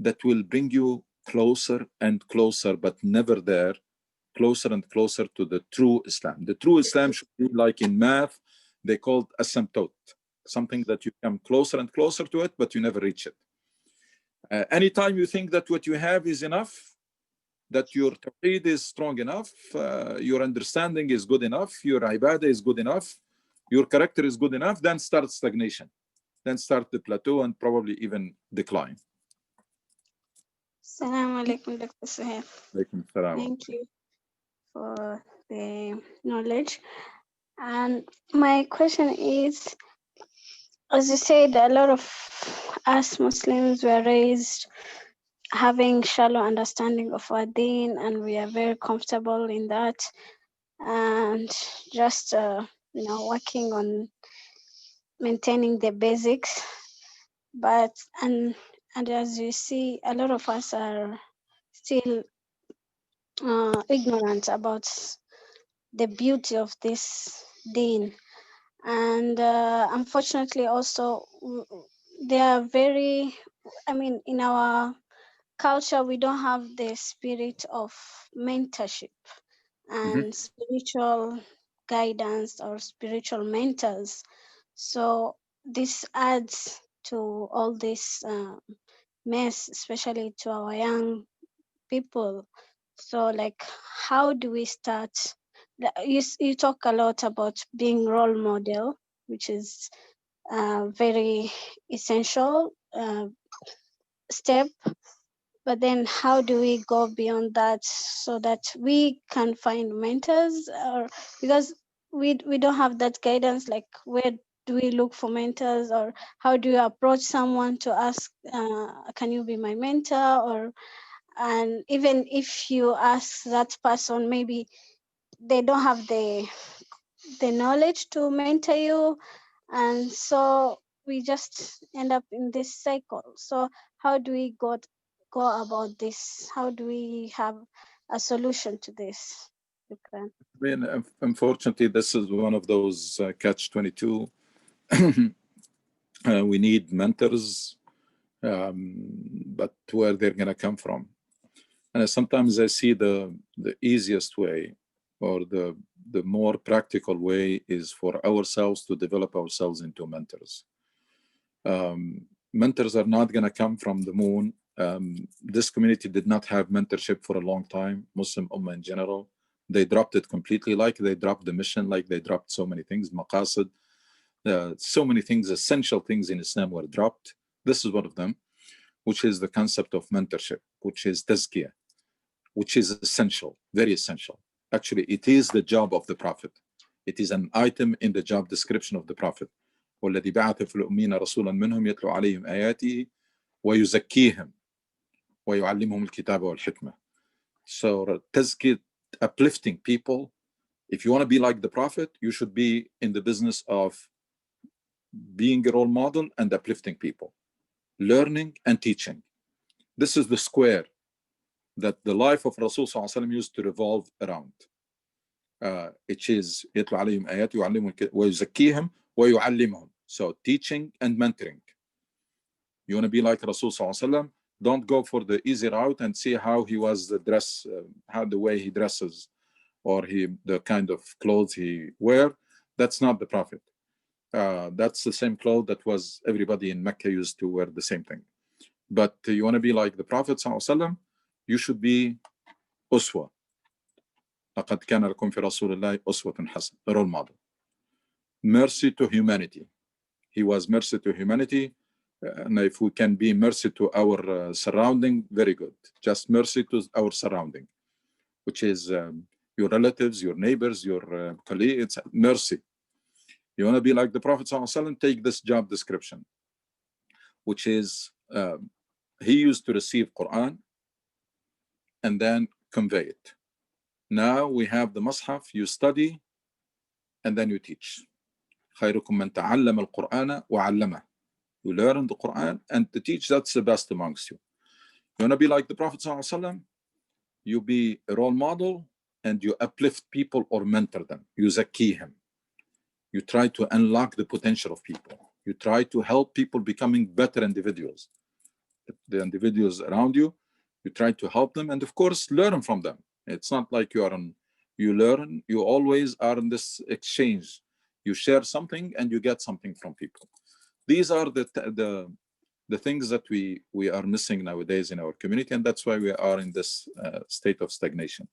that will bring you closer and closer, but never there, closer and closer to the true Islam. The true Islam should be like in math, they called asymptote, something that you come closer and closer to it, but you never reach it. Anytime you think that what you have is enough, that your tawheed is strong enough, your understanding is good enough, your ibadah is good enough, your character is good enough, then start stagnation, then start the plateau and probably even decline. Assalamu alaikum, Dr. Suhail. Thank you for the knowledge. And my question is, as you said, a lot of us Muslims were raised having shallow understanding of our deen, and we are very comfortable in that, and just working on maintaining the basics. But and as you see, a lot of us are still ignorant about the beauty of this deen, and unfortunately also they are very, in our culture we don't have the spirit of mentorship and spiritual guidance or spiritual mentors. So this adds to all this mess, especially to our young people. So like, how do we start? You talk a lot about being role model, which is very essential step. But then how do we go beyond that so that we can find mentors? Or because we don't have that guidance, like where do we look for mentors, or how do you approach someone to ask, can you be my mentor? And even if you ask that person, maybe they don't have the knowledge to mentor you, and so we just end up in this cycle. So how do we go about this? How do we have a solution to this? I mean, unfortunately, this is one of those catch-22. We need mentors, but where they're going to come from? And sometimes I see the easiest way, or the more practical way, is for ourselves to develop ourselves into mentors. Mentors are not going to come from the moon. This community did not have mentorship for a long time. Muslim Ummah in general, they dropped it completely, like they dropped the mission, like they dropped so many things, maqasid, so many things, essential things in Islam were dropped. This is one of them, which is the concept of mentorship, which is tazkiyah, which is essential, very essential. Actually, it is the job of the Prophet. It is an item in the job description of the Prophet. والذي بعث في الأمين رسولا منهم يتلو عليهم آياته ويزكيهم ويعلمهم الكتاب والحكمة. So تزكية, uplifting people. If you want to be like the Prophet, you should be in the business of being a role model and uplifting people, learning and teaching. This is the square that the life of Rasul ﷺ used to revolve around. It is يتلو عليهم آيات ويعلمهم ويزكيهم ويعلمهم. So teaching and mentoring. You want to be like Rasul ﷺ, don't go for the easy route and see how he was the dress, how the way he dresses, or the kind of clothes he wear. That's not the Prophet. That's the same clothes that was everybody in Mecca used to wear the same thing. But you want to be like the Prophet ﷺ, you should be uswa. لقد كان لكم في رسول الله أسوة حسنة, a role model. Mercy to humanity. He was mercy to humanity. And if we can be mercy to our surrounding, very good. Just mercy to our surrounding, which is your relatives, your neighbors, your colleagues. Mercy. You want to be like the Prophet ﷺ, take this job description, which is he used to receive Quran and then convey it. Now we have the Mus'haf, you study and then you teach. خيركم من تعلم القرآن وعلمه. You learn the Quran and to teach, that's the best amongst you. You want to be like the Prophet ﷺ, you be a role model and you uplift people or mentor them. You zakihim. You try to unlock the potential of people. You try to help people becoming better individuals. The individuals around you, you try to help them and of course learn from them. It's not like you learn, you always are in this exchange. You share something and you get something from people. These are the things that we are missing nowadays in our community, and that's why we are in this state of stagnation.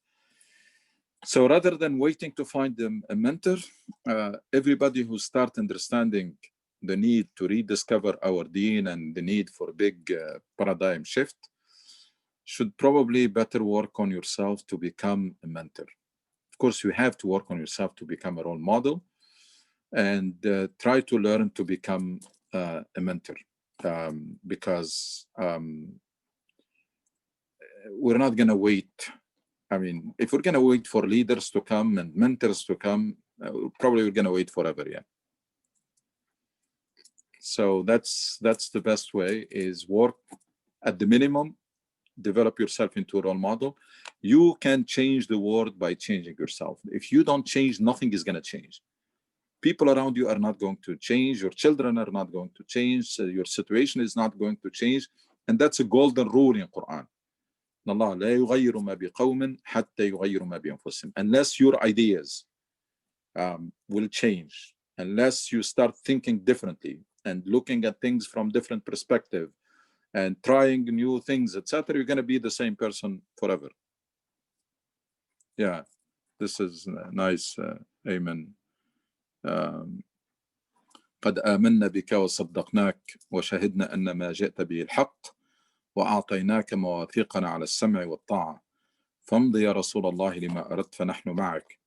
So rather than waiting to find a mentor, everybody who start understanding the need to rediscover our deen and the need for a big paradigm shift should probably better work on yourself to become a mentor. Of course, you have to work on yourself to become a role model and try to learn to become a mentor, because we're not going to wait. I mean, if we're going to wait for leaders to come and mentors to come, probably we're going to wait forever. Yeah. So that's the best way, is work at the minimum, develop yourself into a role model. You can change the world by changing yourself. If you don't change, nothing is going to change. People around you are not going to change. Your children are not going to change. So your situation is not going to change. And that's a golden rule in Quran. Unless your ideas will change, unless you start thinking differently and looking at things from different perspective and trying new things, etc., you're going to be the same person forever. Yeah, this is nice. Amen. قد آمنا بك وصدقناك وشهدنا أن ما جئت به الحق وأعطيناك مواثيقنا على السمع والطاعة فامض يا رسول الله لما أردت فنحن معك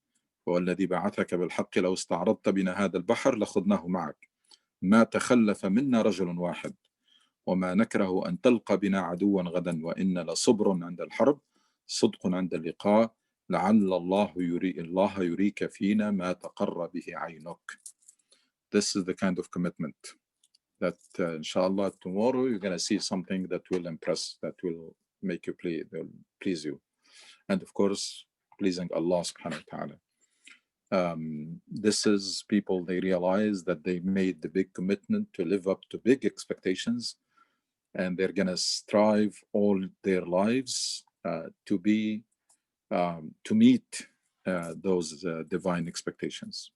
والذي بعثك بالحق لو استعرضت بنا هذا البحر لخذناه معك ما تخلف منا رجل واحد وما نكره أن تلقى بنا عدوا غدا وإن لصبر عند الحرب صدق عند اللقاء لعل الله يريك فينا ما تقر به عينك. This is the kind of commitment that inshallah tomorrow you're going to see something that will impress, that will make you please you, and of course pleasing Allah subhanahu wa ta'ala. This is people, they realize that they made the big commitment to live up to big expectations, and they're going to strive all their lives to meet those divine expectations.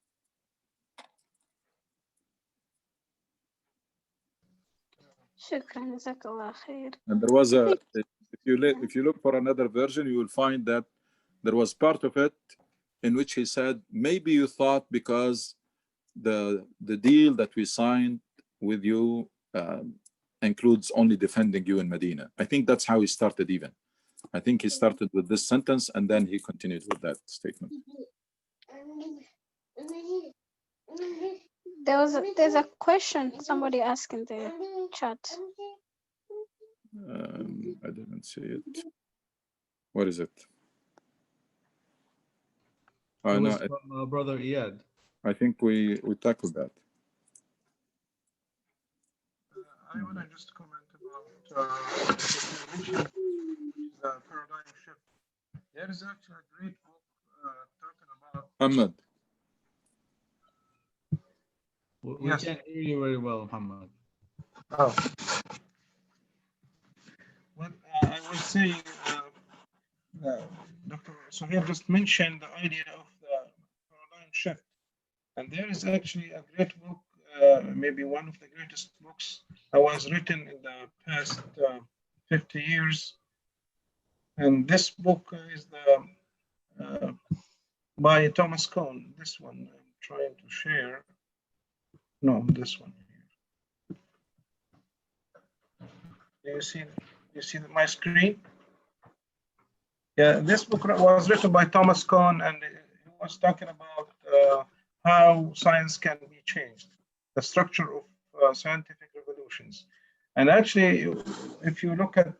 شكرا جزاك الله خير. And there was if you look for another version, you will find that there was part of it in which he said, maybe you thought because the deal that we signed with you includes only defending you in Medina. I think that's how he started even. I think he started with this sentence and then he continued with that statement. There's a question somebody asked in the chat. I didn't see it. What is it? It No, was from Brother Iyad. I think we tackled that. I want to just comment about what you mentioned, the paradigm shift. There is actually a great book talking about. Ahmed. We Yes. can't hear you very well, Muhammad. Oh. What I was saying, Dr. Suhail just mentioned the idea of the paradigm shift. And there is actually a great book, maybe one of the greatest books that was written in the past 50 years. And this book is by Thomas Kuhn. This one I'm trying to share. No, this one here. Do you see my screen? Yeah, this book was written by Thomas Kuhn, and he was talking about how science can be changed, the structure of scientific revolutions. And actually, if you look at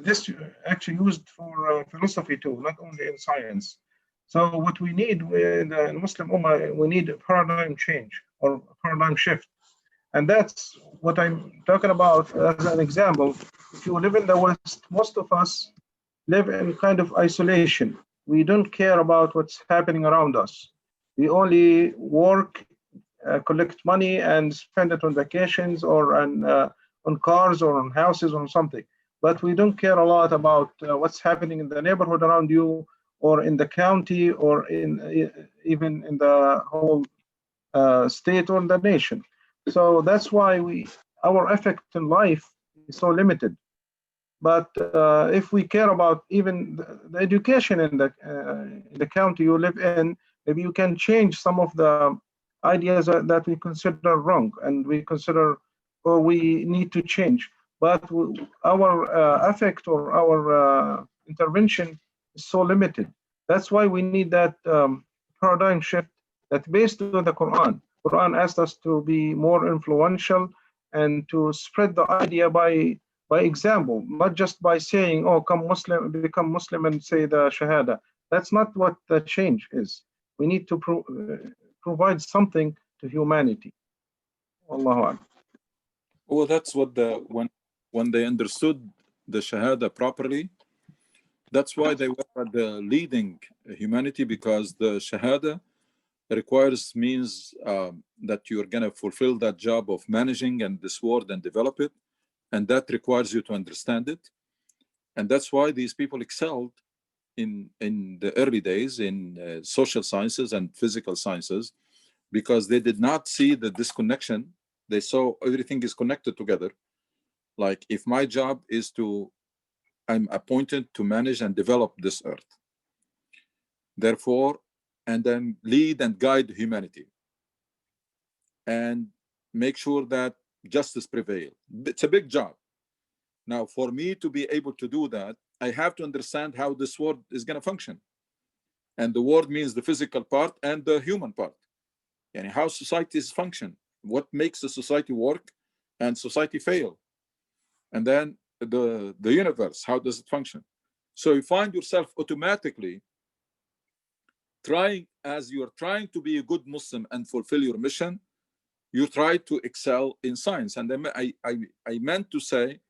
this, actually used for philosophy too, not only in science. So what we need in the Muslim Ummah, we need a paradigm change or a paradigm shift. And that's what I'm talking about as an example. If you live in the West, most of us live in kind of isolation. We don't care about what's happening around us. We only work, collect money, and spend it on vacations or on cars or on houses or something. But we don't care a lot about what's happening in the neighborhood around you, or in the county, or even in the whole state or the nation. So that's why our effect in life is so limited. But if we care about even the education in the county you live in, maybe you can change some of the ideas that we consider wrong and we consider or we need to change. But our effect or our intervention is so limited. That's why we need that paradigm shift that's based on the Quran. Quran asked us to be more influential and to spread the idea by example, not just by saying, oh, become Muslim and say the Shahada. That's not what the change is. We need to provide something to humanity. Allahu Akbar. Well, that's what when they understood the Shahada properly, that's why they were leading humanity, because the Shahada means that you're going to fulfill that job of managing and this world and develop it. And that requires you to understand it. And that's why these people excelled in the early days in social sciences and physical sciences, because they did not see the disconnection. They saw everything is connected together. Like, if my job is I'm appointed to manage and develop this earth. Therefore, and then lead and guide humanity and make sure that justice prevail. It's a big job. Now, for me to be able to do that, I have to understand how this world is going to function. And the world means the physical part and the human part. And how societies function, what makes the society work and society fail. And then the universe, how does it function? So you find yourself automatically as you're trying to be a good Muslim and fulfill your mission, you try to excel in science. And then I meant to say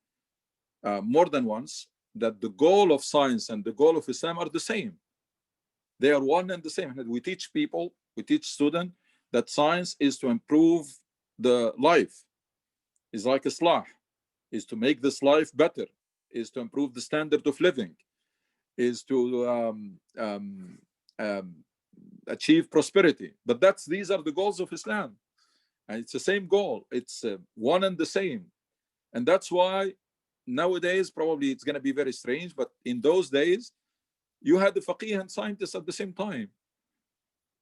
more than once that the goal of science and the goal of Islam are the same. They are one and the same. And we teach students that science is to improve the life, is like Islah, is to make this life better, is to improve the standard of living, is to achieve prosperity. But these are the goals of Islam. And it's the same goal. It's one and the same. And that's why nowadays, probably it's going to be very strange, but in those days, you had the faqih and scientists at the same time.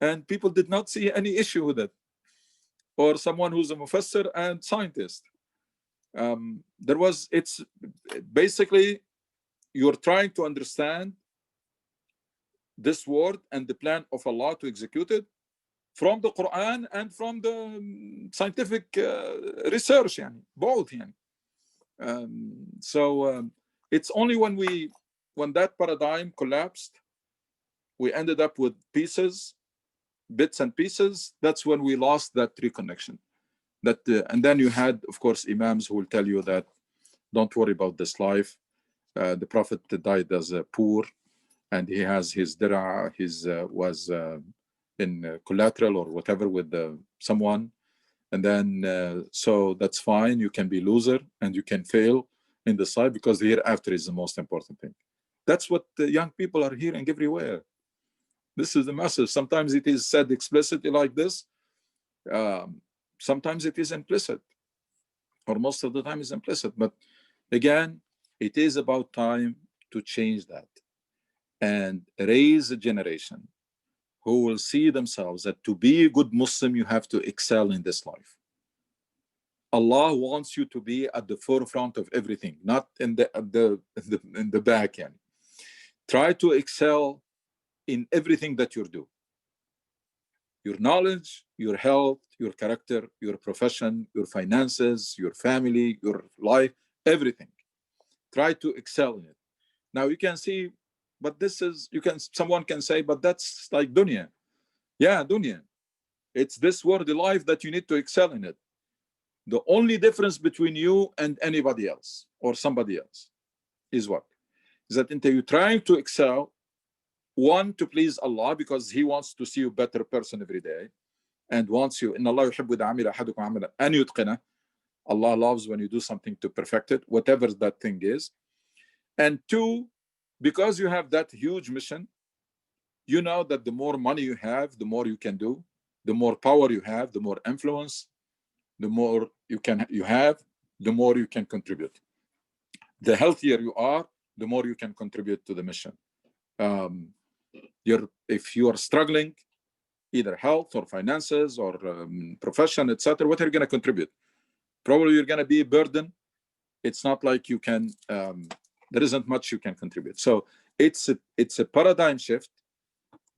And people did not see any issue with it. Or someone who's a mufassir and scientist. It's basically, you're trying to understand this word and the plan of Allah to execute it. from the Quran and from the scientific research, يعني, both. يعني. So it's only when that paradigm collapsed, we ended up with pieces, bits and pieces. That's when we lost that reconnection. And then you had, of course, imams who will tell you that don't worry about this life. The Prophet died as poor, and he has his dira, was in collateral or whatever with someone, and then so that's fine. You can be loser and you can fail in the side because the hereafter is the most important thing. That's what the young people are hearing everywhere. This is the message. Sometimes it is said explicitly like this. Sometimes it is implicit, or most of the time is implicit. But again, it is about time to change that and raise a generation who will see themselves that to be a good Muslim, you have to excel in this life. Allah wants you to be at the forefront of everything, not in the back end. Try to excel in everything that you do. Your knowledge, your health, your character, your profession, your finances, your family, your life, everything. Try to excel in it. Now you can see, but someone can say, but that's like dunya. Yeah, dunya. It's this worldly life that you need to excel in it. The only difference between you and anybody else or somebody else is what? Is that you're trying to excel, one, to please Allah because He wants to see you a better person every day and wants you, إِنَّ اللَّهَ يُحِبُّ إِذَا عَمِلَ أَحَدُكُمْ عَمَلًا أَنْ يُتْقِنَهُ. Allah loves when you do something to perfect it, whatever that thing is. And two, because you have that huge mission, you know that the more money you have, the more you can do, the more power you have, the more influence, the more you have, the more you can contribute. The healthier you are, the more you can contribute to the mission. If you are struggling, either health or finances or profession, etc., what are you going to contribute? Probably you're going to be a burden. It's not like you can, there isn't much you can contribute. So it's a paradigm shift,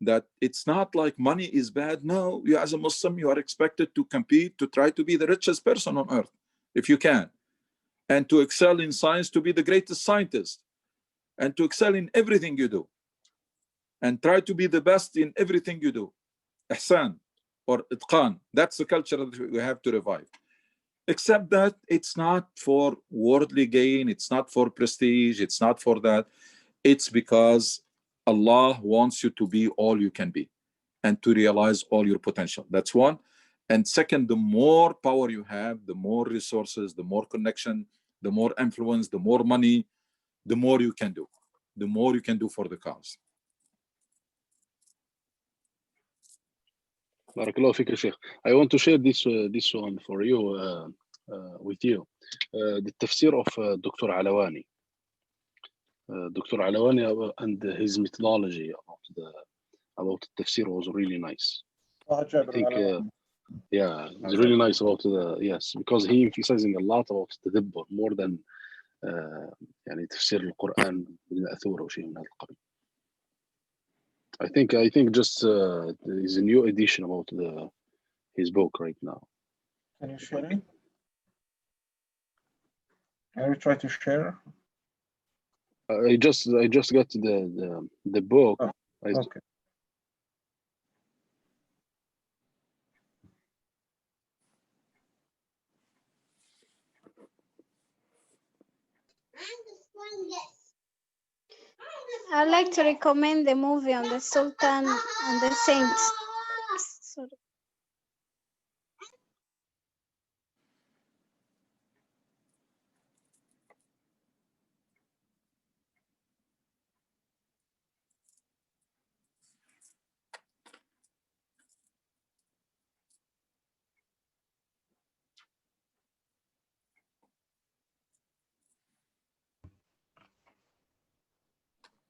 that it's not like money is bad. No, you as a Muslim, you are expected to compete, to try to be the richest person on earth, if you can, and to excel in science, to be the greatest scientist, and to excel in everything you do, and try to be the best in everything you do. Ihsan or itqan, that's the culture that we have to revive. Except that it's not for worldly gain, it's not for prestige, it's not for that. It's because Allah wants you to be all you can be and to realize all your potential. That's one. And second, the more power you have, the more resources, the more connection, the more influence, the more money, the more you can do. The more you can do for the cause. Barakallahu fik, Sheikh. I want to share this one for you, with you. The tafsir of Dr. Alawani. Dr. Alawani and his methodology about the tafsir was really nice. I think, yeah, it's really nice about yes, because he emphasizing a lot about tadabbur more than يعني تفسير القرآن بدون أثور أو شيء من هذا القبيل. I think just there is a new edition about his book right now. Can you share it? I will try to share. I just got the book. Oh, okay. I'd like to recommend the movie on the Sultan and the Saints. Sorry.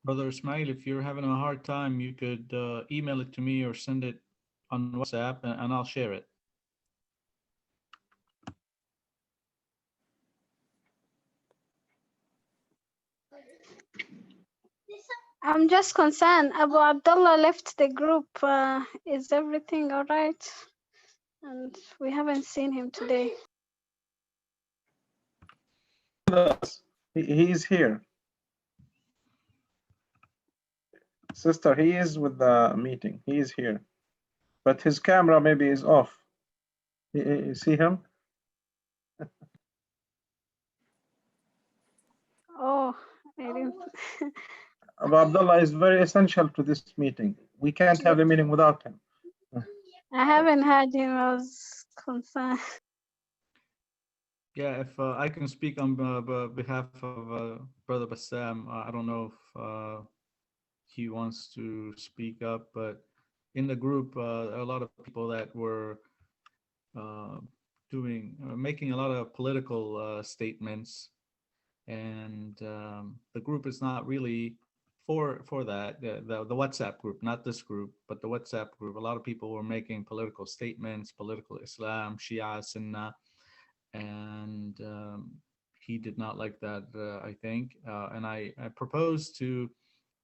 Brother Ismail, if you're having a hard time, you could email it to me or send it on WhatsApp, and I'll share it. I'm just concerned. Abu Abdullah left the group. Is everything all right? And we haven't seen him today. He is here. Sister, he is with the meeting. He is here. But his camera maybe is off. You see him? Oh, I didn't. Abu Abdullah is very essential to this meeting. We can't have the meeting without him. I haven't heard him. I was concerned. Yeah, if I can speak on behalf of Brother Bassam, I don't know if he wants to speak up, but in the group, there are a lot of people that were making a lot of political statements, and the group is not really for that. The WhatsApp group, not this group, but the WhatsApp group. A lot of people were making political statements, political Islam, Shia, Sunnah, and he did not like that, I think. And I proposed to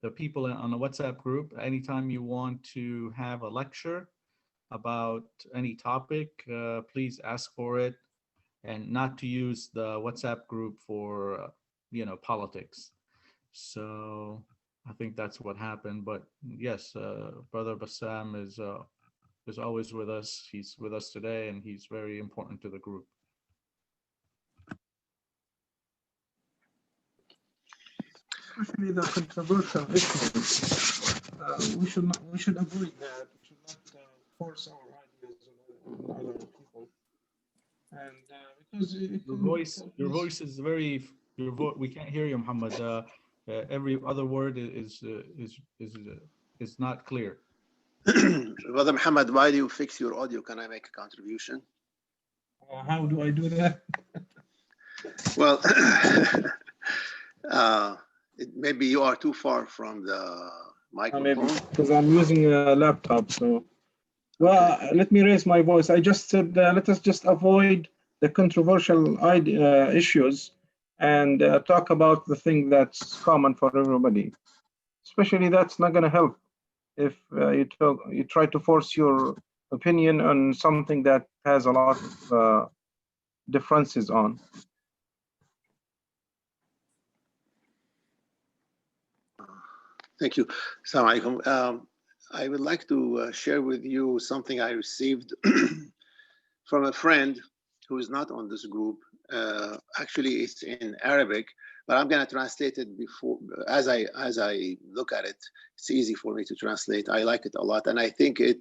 the people on the WhatsApp group, anytime you want to have a lecture about any topic, please ask for it, and not to use the WhatsApp group for, politics. So I think that's what happened. But yes, Brother Bassam is always with us. He's with us today, and he's very important to the group. Especially the controversial issues. We should avoid that. We should not force our ideas on other people. And because your voice is very. We can't hear you, Muhammad. Every other word is not clear. Brother Muhammad, while you fix your audio, can I make a contribution? How do I do that? Well, maybe you are too far from the microphone. Maybe because I'm using a laptop. So, well, let me raise my voice. I just said let us just avoid the controversial issues and talk about the thing that's common for everybody. Especially that's not going to help if you try to force your opinion on something that has a lot of differences on. Thank you. Assalamu alaikum. I would like to share with you something I received from a friend who is not on this group. Actually, it's in Arabic, but I'm going to translate it before. As I look at it, it's easy for me to translate. I like it a lot, and I think it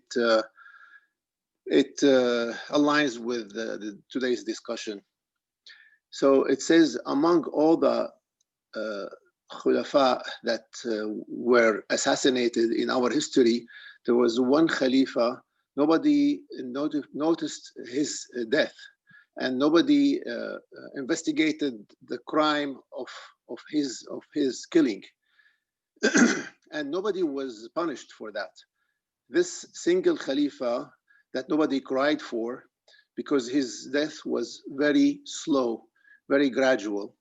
aligns with today's discussion. So it says, among all the Khulafa that were assassinated in our history, there was one Khalifa. Nobody noticed his death, and nobody investigated the crime of his killing, and nobody was punished for that. This single Khalifa that nobody cried for, because his death was very slow, very gradual.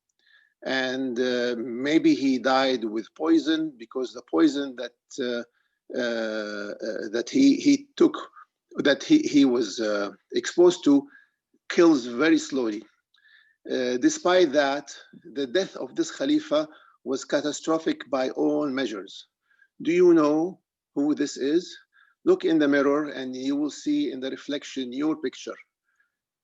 And maybe he died with poison, because the poison that he took, that he was exposed to, kills very slowly. Despite that, the death of this Khalifa was catastrophic by all measures. Do you know who this is? Look in the mirror and you will see in the reflection your picture.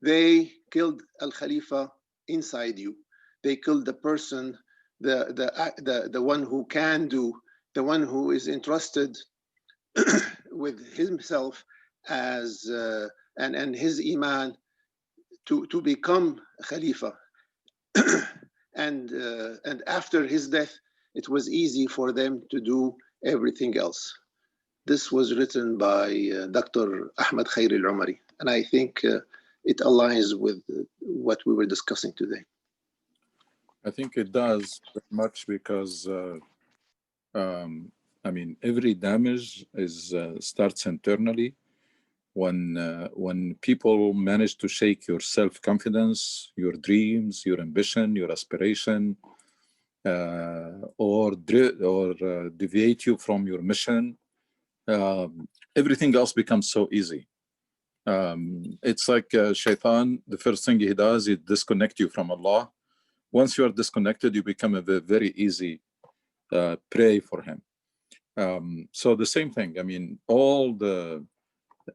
They killed Al-Khalifa inside you. They killed the person, the one who can do, the one who is entrusted with himself as and his iman to become Khalifa. And after his death, it was easy for them to do everything else. This was written by Dr. Ahmed Khairi Al-Umari, and I think it aligns with what we were discussing today. I think it does very much, because I mean, every damage is starts internally. When people manage to shake your self-confidence, your dreams, your ambition, your aspiration, or deviate you from your mission, everything else becomes so easy. It's like Shaitan, the first thing he does is disconnect you from Allah. Once you are disconnected, you become a very easy prey for him. So the same thing, I mean,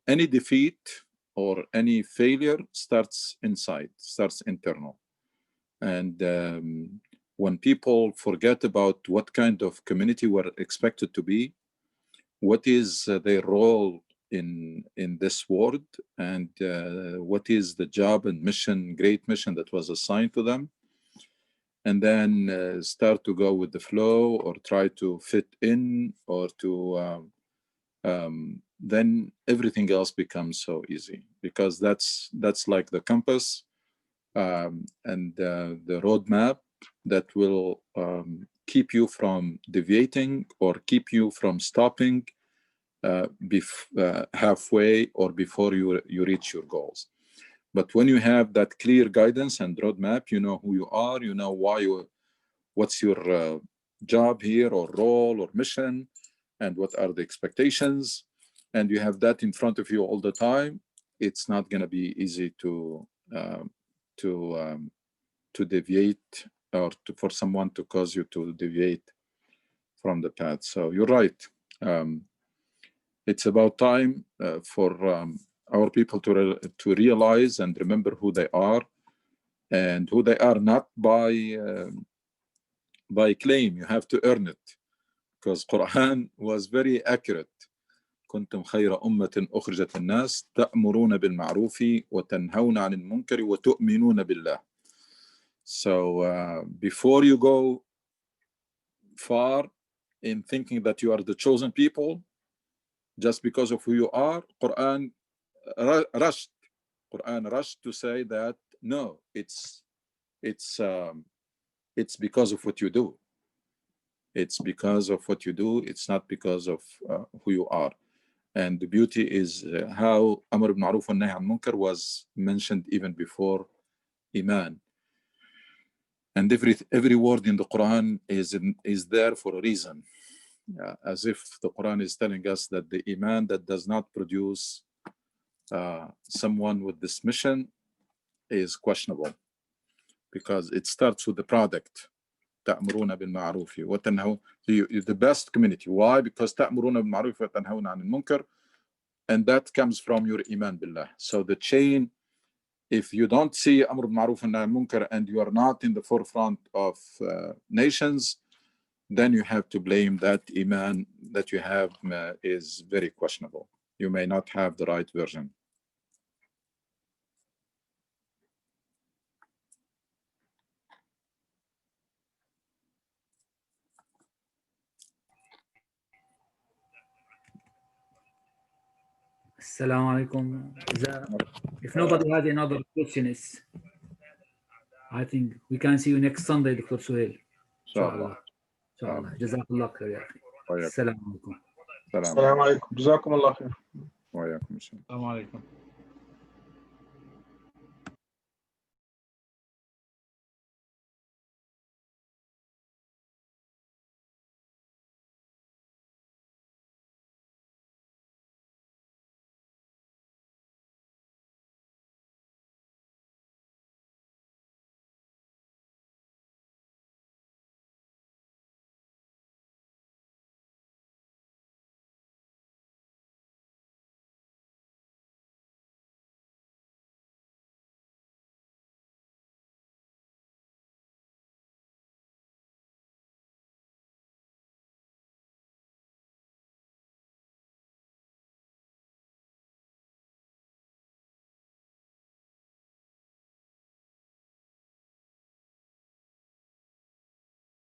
any defeat or any failure starts inside, starts internal. And when people forget about what kind of community we're expected to be, what is their role in this world, and what is the job and mission, great mission that was assigned to them, and then start to go with the flow or try to fit in, or to then everything else becomes so easy, because that's like the compass and the roadmap that will keep you from deviating or keep you from stopping halfway or before you reach your goals. But when you have that clear guidance and roadmap, you know who you are, you know what's your job here or role or mission, and what are the expectations, and you have that in front of you all the time, it's not going to be easy to deviate, or for someone to cause you to deviate from the path. So you're right. It's about time for our people to realize and remember who they are, and who they are not by claim. You have to earn it, because Quran was very accurate. كنتم خير أمة أخرجت الناس تأمرون بالمعروف وتنهون عن المنكر وتؤمنون بالله. So before you go far in thinking that you are the chosen people just because of who you are, Quran rushed to say that no, it's because of what you do. It's because of what you do. It's not because of who you are. And the beauty is how Amr ibn Ma'ruf and Nahy al Munkar was mentioned even before Iman. And every word in the Quran is there for a reason. As if the Quran is telling us that the Iman that does not produce someone with this mission is questionable, because it starts with the product. تأمرون بالمعروف وتنهون. The best community. Why? Because تأمرون بالمعروف وتنهون عن المنكر, and that comes from your Iman billah. So the chain, if you don't see Amr bil Ma'ruf and Nahy al Munkar and you are not in the forefront of nations, then you have to blame that Iman that you have is very questionable. You may not have the right version. Assalamu alaikum. If nobody has another questions, I think we can see you next Sunday, Dr. Suhail. Inshallah. Inshallah. Jazakallah khair, ya akhi. Assalamu alaikum. Assalamu alaikum. Jazakum Allah khair. Wa alaikum assalam. Assalamu alaikum.